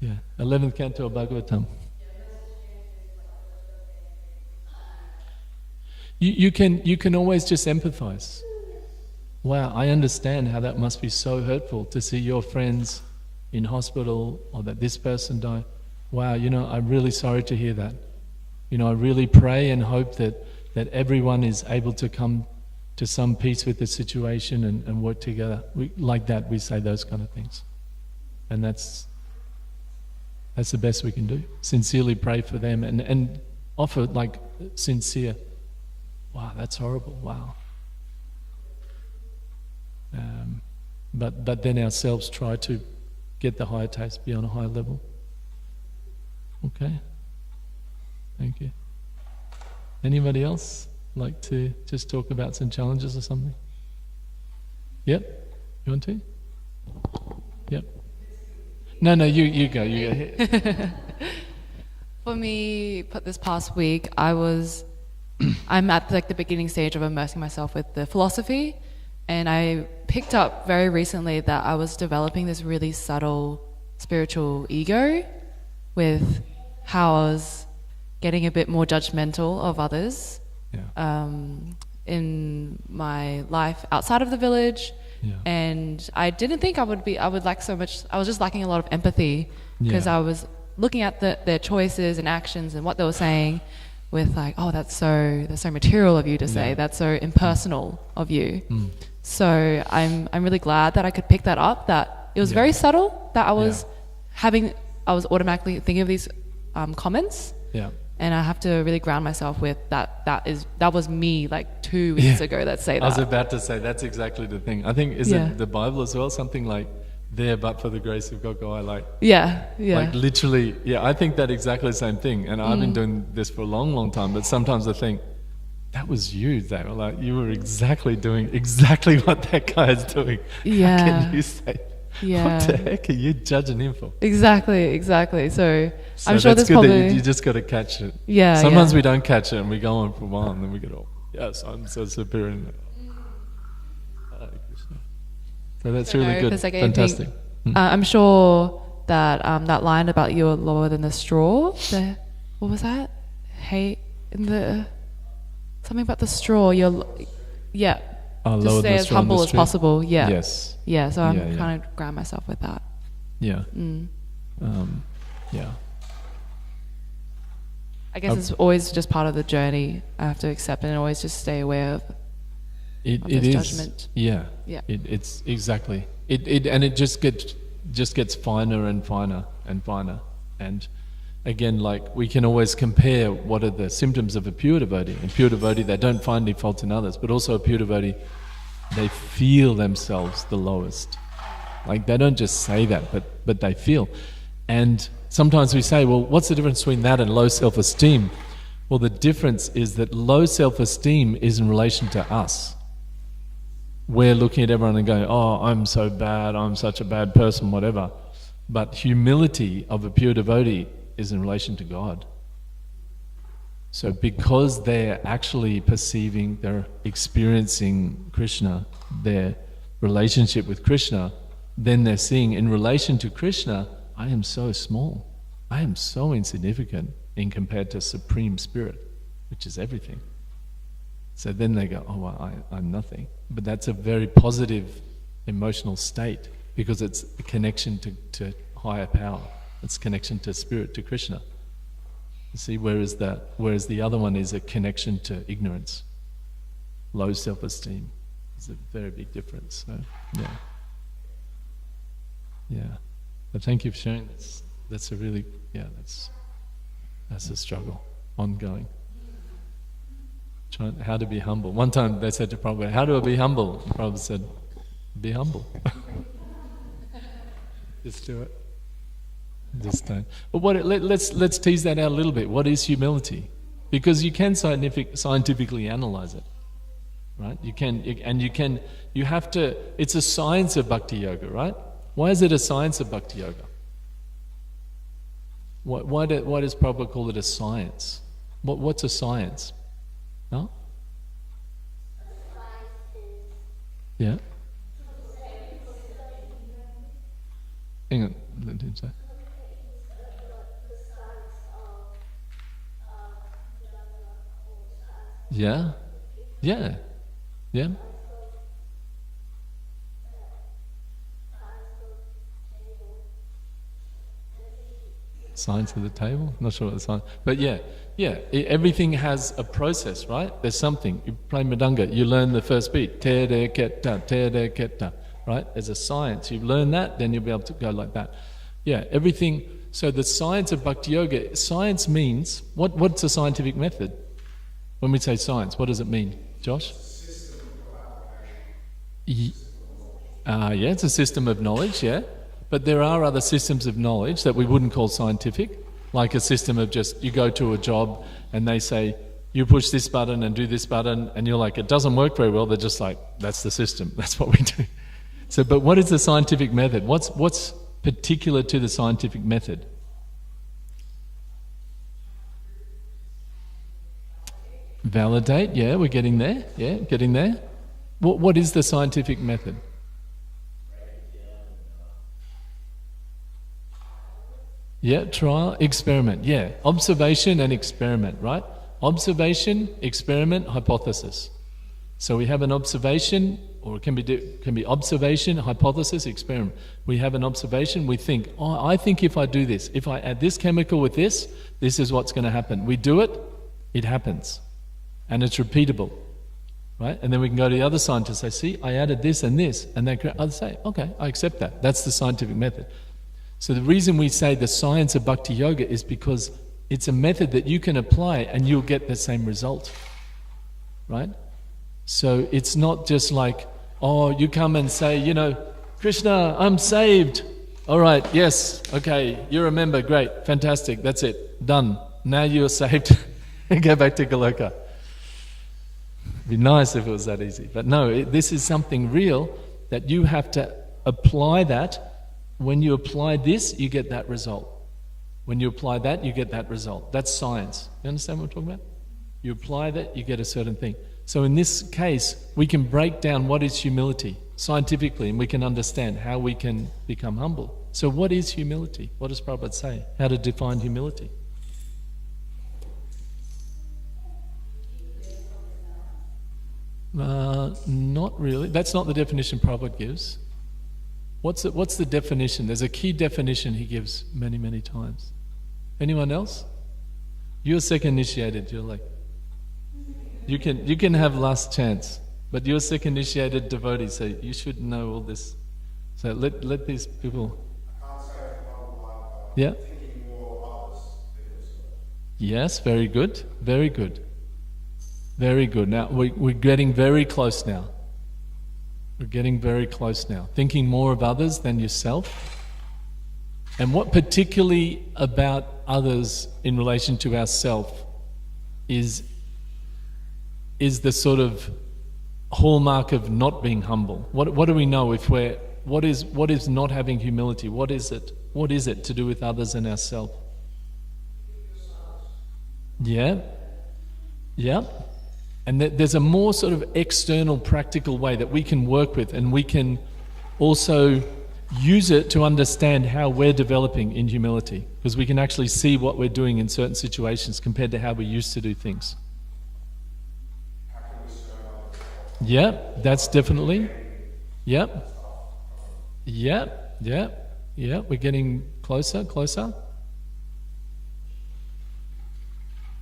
Yeah, 11th canto of Bhagavatam. You can always just empathize. Wow, I understand how that must be so hurtful to see your friends in hospital, or that this person died. Wow, I'm really sorry to hear that. I really pray and hope that everyone is able to come to some peace with the situation and work together. We say those kind of things. And that's the best we can do. Sincerely pray for them and offer sincere, wow, that's horrible, wow. But then ourselves try to get the higher taste, be on a higher level. Okay? Thank you. Anybody else like to just talk about some challenges or something? Yep? You want to? Yep. No, you go. You go. For me, this past week, I'm at like the beginning stage of immersing myself with the philosophy, and I picked up very recently that I was developing this really subtle spiritual ego with how I was getting a bit more judgmental of others in my life outside of the village. Yeah. And I didn't think I would like so much. I was just lacking a lot of empathy because I was looking at their choices and actions and what they were saying with like, oh, that's so material of you to say. That's so impersonal of you. So I'm really glad that I could pick that up. That it was very subtle. That I was automatically thinking of these comments. Yeah. And I have to really ground myself with that. That was me like 2 weeks ago that say that. I was about to say that's exactly the thing. I think is it the Bible as well? Something like, "There, but for the grace of God, go I." Like like literally. Yeah, I think that exactly the same thing. And I've been doing this for a long, long time. But sometimes I think that was you. That like you were doing exactly what that guy is doing. Yeah. How can you say? What the heck are you judging him for? Exactly. So I'm sure that's there's good probably that you just got to catch it. Yeah. Sometimes we don't catch it and we go on for a while and then we go, yes, I'm so superior. So that's really good. Like Fantastic. I'm sure that that line about you're lower than the straw. What was that? Hey, something about the straw. Just stay as humble as possible. Yeah. Yes. Yeah. So I'm trying to ground myself with that. Yeah. I guess it's always just part of the journey. I have to accept it and always just stay aware of this judgment. Yeah. It's exactly. It just gets finer and finer and finer. And again, like we can always compare what are the symptoms of a pure devotee. In pure devotee, they don't find any fault in others, but also a pure devotee, they feel themselves the lowest. Like they don't just say that, but they feel. And sometimes we say, well, what's the difference between that and low self-esteem? Well, the difference is that low self-esteem is in relation to us. We're looking at everyone and going, oh, I'm so bad, I'm such a bad person, whatever. But humility of a pure devotee is in relation to God. So because they're actually perceiving, they're experiencing Krishna, their relationship with Krishna, then they're seeing in relation to Krishna, I am so small. I am so insignificant in compared to Supreme Spirit, which is everything. So then they go, oh, well, I'm nothing. But that's a very positive emotional state because it's a connection to higher power. It's connection to Spirit, to Krishna. You see, whereas the other one is a connection to ignorance. Low self-esteem is a very big difference. So, yeah. But thank you for sharing this. That's a really, that's a struggle, ongoing. How to be humble. One time they said to Prabhupada, how do I be humble? And Prabhupada said, be humble. Just do it. Just don't. But let's tease that out a little bit. What is humility? Because you can scientifically analyze it, right? You have to. It's a science of bhakti yoga, right? Why is it a science of bhakti yoga? Why does Prabhupada call it a science? What's a science? No? Yeah. Hang on. Let him say. Yeah. Science of the table? Not sure what the science... But everything has a process, right? There's something. You play Madanga, you learn the first beat. Te de keta, right? There's a science. You learn that, then you'll be able to go like that. Yeah, everything... So the science of Bhakti Yoga, science means... What's a scientific method? When we say science, what does it mean? Josh? It's a system of knowledge, yeah. But there are other systems of knowledge that we wouldn't call scientific, like a system of just, you go to a job and they say, you push this button and do this button, and you're like, it doesn't work very well. They're just like, that's the system, that's what we do. So, but what is the scientific method? What's particular to the scientific method? Validate, yeah, we're getting there. Yeah, getting there. What is the scientific method? Yeah, trial, experiment. Yeah, observation and experiment, right? Observation, experiment, hypothesis. So we have an observation, or it can be observation, hypothesis, experiment. We have an observation, we think, oh, I think if I do this, if I add this chemical with this is what's going to happen. We do it, it happens. And it's repeatable, right? And then we can go to the other scientists, say, see, I added this and this, and they'll say, okay, I accept that. That's the scientific method. So the reason we say the science of Bhakti Yoga is because it's a method that you can apply and you'll get the same result, right? So it's not just like, oh, you come and say, you know, Krishna, I'm saved. All right, yes, okay, you're a member, great, fantastic, that's it, done. Now you're saved. Go back to Goloka. It'd be nice if it was that easy. But no, this is something real that you have to apply that. When you apply this, you get that result. When you apply that, you get that result. That's science. You understand what I'm talking about? You apply that, you get a certain thing. So in this case, we can break down what is humility scientifically, and we can understand how we can become humble. So what is humility? What does Prabhupada say? How to define humility? Not really. That's not the definition Prabhupada gives. What's the definition? There's a key definition he gives many, many times. Anyone else? You're second initiated. You're like, you can have last chance, but you're second initiated devotee, so you should know all this. So let these people. Yeah. Yes, very good, very good, very good. Now we're getting very close now. We're getting very close now. Thinking more of others than yourself. And what particularly about others in relation to ourself is the sort of hallmark of not being humble? What do we know if what is not having humility? What is it? What is it to do with others and ourselves? Yeah. Yeah. And there's a more sort of external, practical way that we can work with, and we can also use it to understand how we're developing in humility, because we can actually see what we're doing in certain situations compared to how we used to do things. Yeah, that's definitely. Yep. Yep. Yep. Yep. We're getting closer.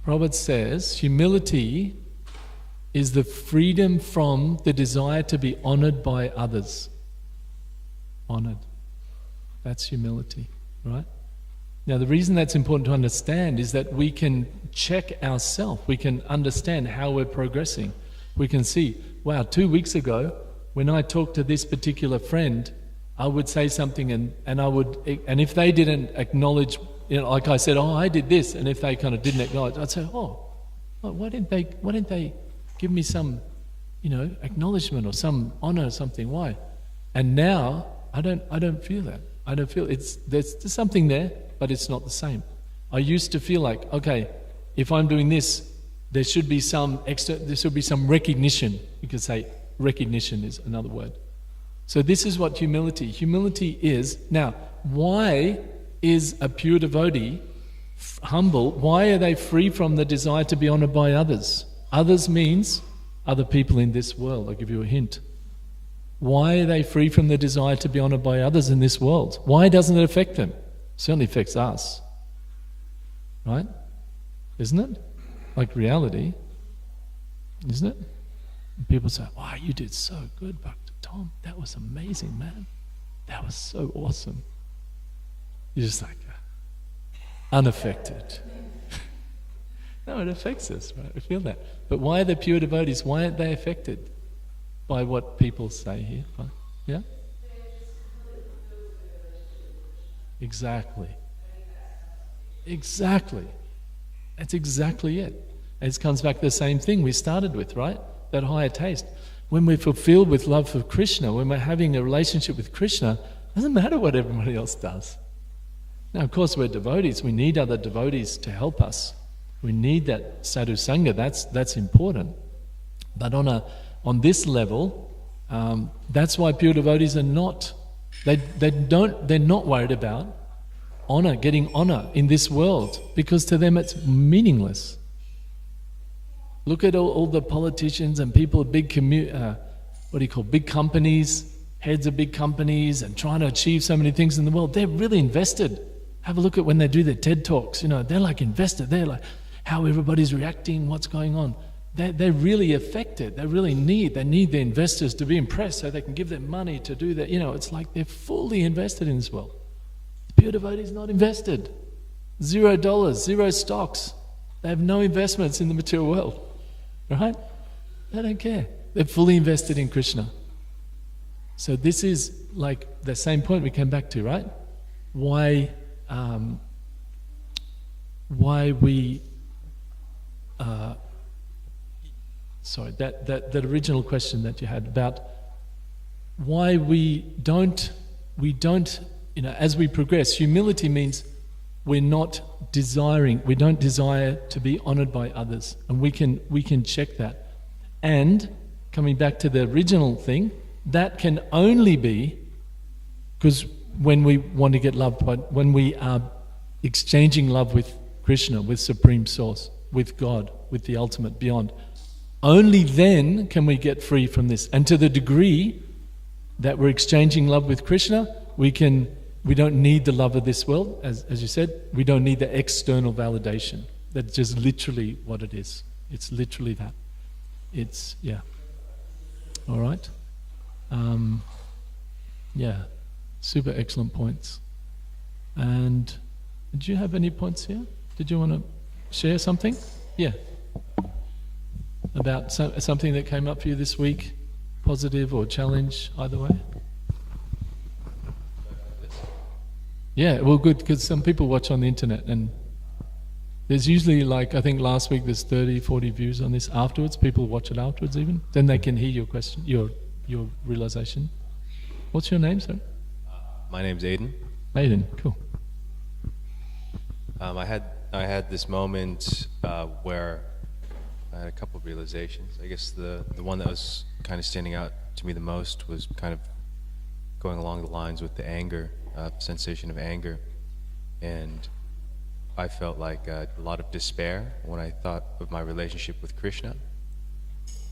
Prabhupada says humility is the freedom from the desire to be honored by others. Honored. That's humility, right? Now, the reason that's important to understand is that we can check ourselves. We can understand how we're progressing. We can see, wow, 2 weeks ago, when I talked to this particular friend, I would say something and if they didn't acknowledge, like I said, oh, I did this, and if they kind of didn't acknowledge, I'd say, oh, why didn't they give me some, acknowledgement or some honor or something? Why? And now I don't feel that. I don't feel there's something there, but it's not the same. I used to feel like, okay, if I'm doing this, there should be some recognition. You could say recognition is another word. So this is what humility is. Now, why is a pure devotee humble? Why are they free from the desire to be honored by others? Others means other people in this world. I'll give you a hint. Why are they free from the desire to be honored by others in this world? Why doesn't it affect them? It certainly affects us. Right? Isn't it? Like reality. Isn't it? And people say, wow, you did so good, Bhakti Tom. That was amazing, man. That was so awesome. You're just like, unaffected. No, it affects us, right? We feel that. But why are the pure devotees, why aren't they affected by what people say here? Yeah? Exactly. That's exactly it. It comes back to the same thing we started with, right? That higher taste. When we're fulfilled with love for Krishna, when we're having a relationship with Krishna, Doesn't matter what everybody else does. Now, of course, we're devotees. We need other devotees to help us. We need that sadhu sangha. That's important. But on this level, that's why pure devotees are not. They're not worried about honor, getting honor in this world, because to them it's meaningless. Look at all the politicians and people, big big companies, heads of big companies, and trying to achieve so many things in the world. They're really invested. Have a look at when they do their TED Talks. They're like invested. They're like how everybody's reacting, what's going on. They're really affected. They need the investors to be impressed so they can give them money to do that. It's like they're fully invested in this world. The pure devotee is not invested. $0, 0 stocks. They have no investments in the material world. Right? They don't care. They're fully invested in Krishna. So this is like the same point we came back to, right? Why we that original question that you had about why we don't as we progress, humility means we don't desire to be honored by others, and we can check that. And coming back to the original thing, that can only be because when we want to get loved, but when we are exchanging love with Krishna, with Supreme Source, with God, with the ultimate beyond, only then can we get free from this. And to the degree that we're exchanging love with Krishna, we don't need the love of this world, as you said. We don't need the external validation. That's just literally what it is. It's literally that. All right. Super excellent points. And did you have any points here? Did you want to share something? Yeah. About something that came up for you this week, positive or challenge, either way? Yeah, well, good, because some people watch on the internet, and there's usually, I think last week there's 30, 40 views on this afterwards. People watch it afterwards even. Then they can hear your question, your realization. What's your name, sir? My name's Aiden. Aiden, cool. I had this moment where I had a couple of realizations. I guess the one that was kind of standing out to me the most was kind of going along the lines with the anger, sensation of anger. And I felt like a lot of despair when I thought of my relationship with Krishna.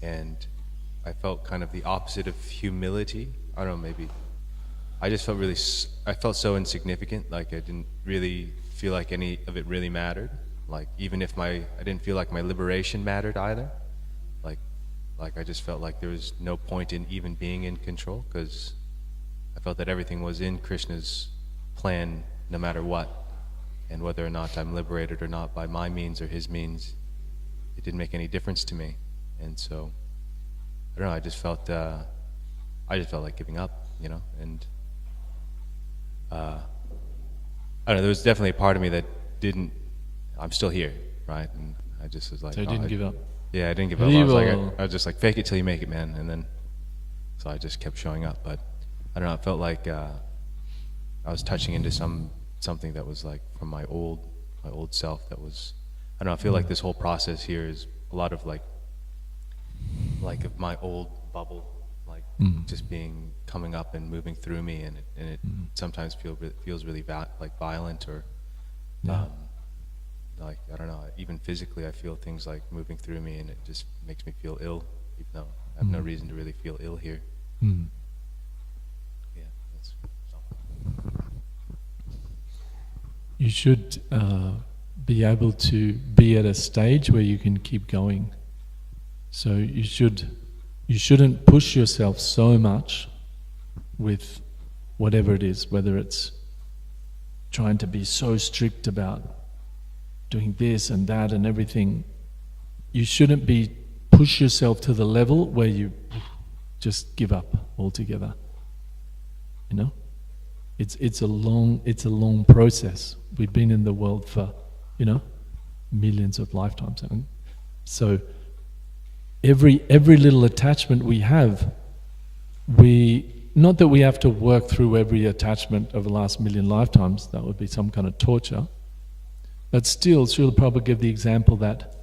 And I felt kind of the opposite of humility. I don't know, maybe. I just felt I felt so insignificant, like I didn't really feel like any of it really mattered. Like even if I didn't feel like my liberation mattered either. Like I just felt like there was no point in even being in control, because I felt that everything was in Krishna's plan no matter what. And whether or not I'm liberated or not by my means or his means, it didn't make any difference to me. And so, I don't know, I just felt like giving up, and I don't know, there was definitely a part of me that I'm still here, right? And I just was like, so you didn't give up? Yeah, I didn't give up. I was just like, fake it till you make it, man. And then, so I just kept showing up. But I don't know, it felt like I was touching into something that was like from my old self that was, I don't know, I feel like this whole process here is a lot of like of my old bubble, just coming up and moving through me, and it sometimes feels really violent, or like, I don't know, even physically I feel things like moving through me, and it just makes me feel ill, even though I have no reason to really feel ill here. Yeah, that's something. You should be able to be at a stage where you can keep going. So you shouldn't push yourself so much with whatever it is, whether it's trying to be so strict about doing this and that and everything. You shouldn't push yourself to the level where you just give up altogether. It's a long process. We've been in the world for, millions of lifetimes. And so every little attachment we have, we not that we have to work through every attachment over the last million lifetimes, that would be some kind of torture, but still, Srila Prabhupada gave the example that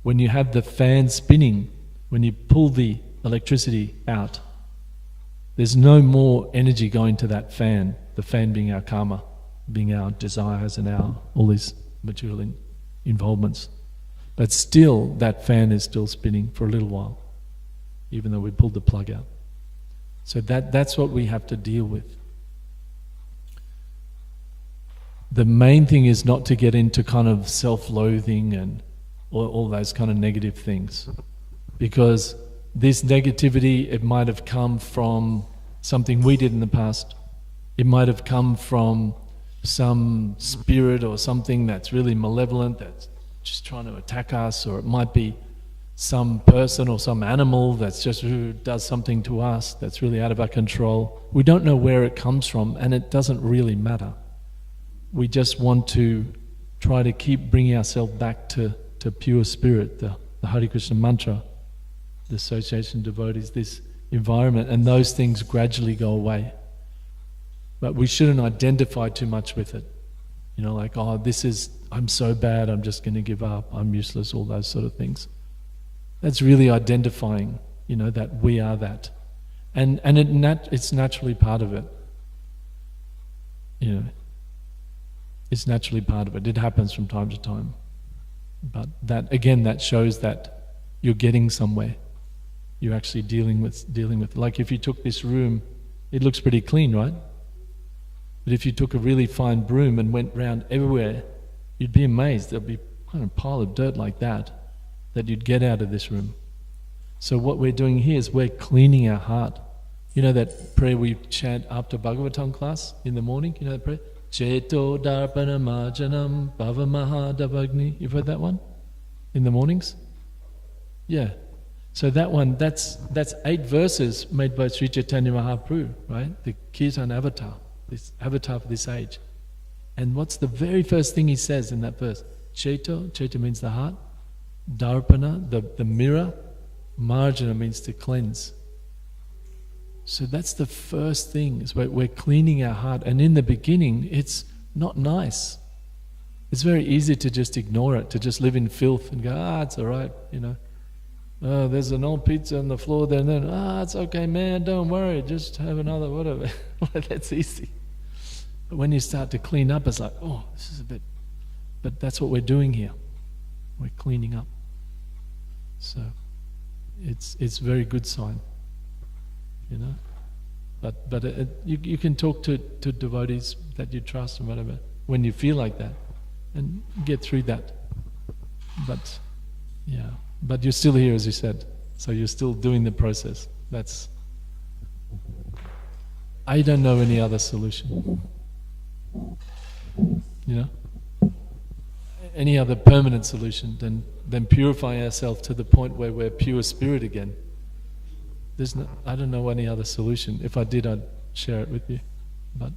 when you have the fan spinning, when you pull the electricity out, there's no more energy going to that fan, the fan being our karma, being our desires and our all these material involvements. But still, that fan is still spinning for a little while, even though we pulled the plug out. So that's what we have to deal with. The main thing is not to get into kind of self-loathing and all those kind of negative things. Because this negativity, it might have come from something we did in the past. It might have come from some spirit or something that's really malevolent, that's just trying to attack us, or it might be some person or some animal that's just who does something to us that's really out of our control. We don't know where it comes from, and it doesn't really matter. We just want to try to keep bringing ourselves back to pure spirit, the Hare Krishna mantra, the association of devotees, this environment, and those things gradually go away. But we shouldn't identify too much with it. You know, like, oh, I'm so bad, I'm just going to give up, I'm useless, all those sort of things. That's really identifying, you know, that we are that. And it's naturally part of it. You know, it's naturally part of it. It happens from time to time. But that, again, that shows that you're getting somewhere. You're actually dealing with. Like if you took this room, it looks pretty clean, right? But if you took a really fine broom and went round everywhere, you'd be amazed. There'd be kind of a pile of dirt like that you'd get out of this room. So what we're doing here is we're cleaning our heart. You know that prayer we chant after Bhagavatam class in the morning? You know that prayer? Cheto darpana marjanam bhavamaha davagni. You've heard that one? In the mornings? Yeah. So that one, that's 8 verses made by Sri Chaitanya Mahaprabhu, right? The Kirtan avatar, this avatar for this age. And what's the very first thing he says in that verse? Cheto means the heart. Darpana, the mirror. Marjana means to cleanse. So that's the first thing, is we're cleaning our heart. And in the beginning, it's not nice. It's very easy to just ignore it, to just live in filth and go, it's all right, you know. Oh, there's an old pizza on the floor there, and then, it's okay, man, don't worry, just have another whatever. That's easy. But when you start to clean up, it's like, oh, this is a bit... But that's what we're doing here. We're cleaning up. So it's a very good sign, you know. But you can talk to devotees that you trust and whatever when you feel like that, and get through that. But yeah, but you're still here, as you said. So you're still doing the process. I don't know any other solution. You know, any other permanent solution than purifying ourselves to the point where we're pure spirit again. I don't know any other solution. If I did, I'd share it with you. But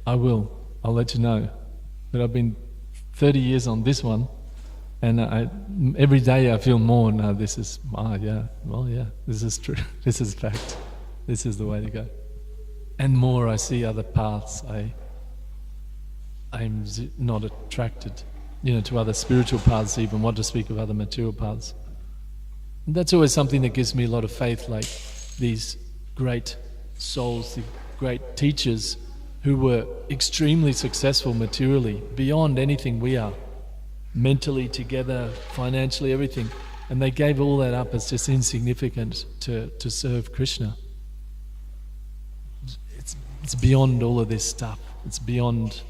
I will. I'll let you know. But I've been 30 years on this one, and every day I feel more, no, this is, this is true. This is fact. This is the way to go. And more I see other paths, I'm not attracted, you know, to other spiritual paths even, what to speak of other material paths. And that's always something that gives me a lot of faith, like these great souls, the great teachers who were extremely successful materially, beyond anything we are, mentally, together, financially, everything. And they gave all that up as just insignificant to serve Krishna. It's beyond all of this stuff. It's beyond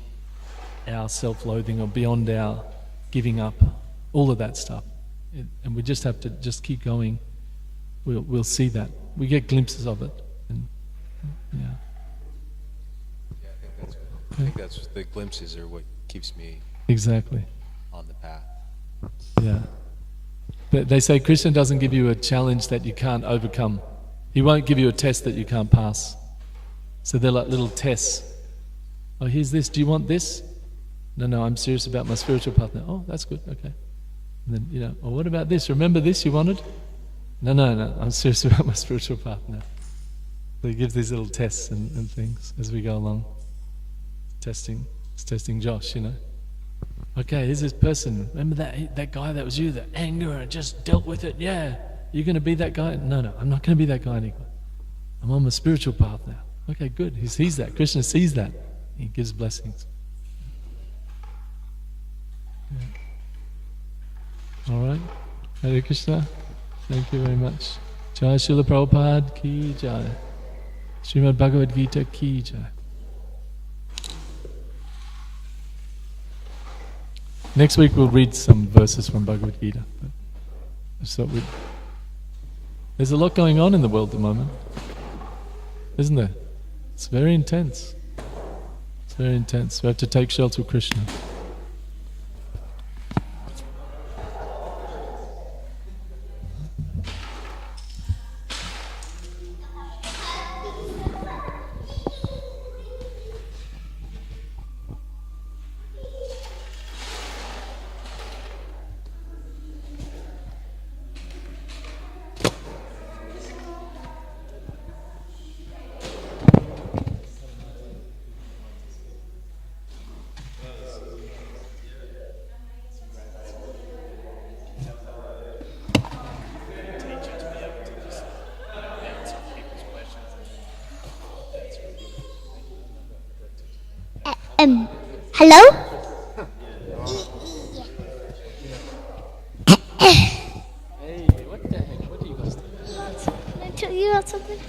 our self-loathing or beyond our giving up, all of that stuff. And we just have to just keep going. We'll see that. We get glimpses of it. And, yeah. I think that's the glimpses are what keeps me exactly on the path. Yeah. But they say Krishna doesn't give you a challenge that you can't overcome. He won't give you a test that you can't pass. So they're like little tests. Oh, here's this. Do you want this? No, I'm serious about my spiritual path now. Oh, that's good. Okay. And then, you know, oh, what about this? Remember this you wanted? No. I'm serious about my spiritual path now. So he gives these little tests and things as we go along. It's testing Josh, you know. Okay, here's this person. Remember that guy that was you, the anger, and just dealt with it. Yeah, you're going to be that guy? No, I'm not going to be that guy anymore. I'm on my spiritual path now. Okay, good. He sees that. Krishna sees that. He gives blessings. Yeah. All right. Hare Krishna. Thank you very much. Jai Srila Prabhupada ki jai. Srimad Bhagavad-gita ki jai. Next week we'll read some verses from Bhagavad-gita. There's a lot going on in the world at the moment, isn't there? It's very intense. It's very intense. We have to take shelter of Krishna. Hello? Hey, what the heck? What do you guys do? Can I tell you about something?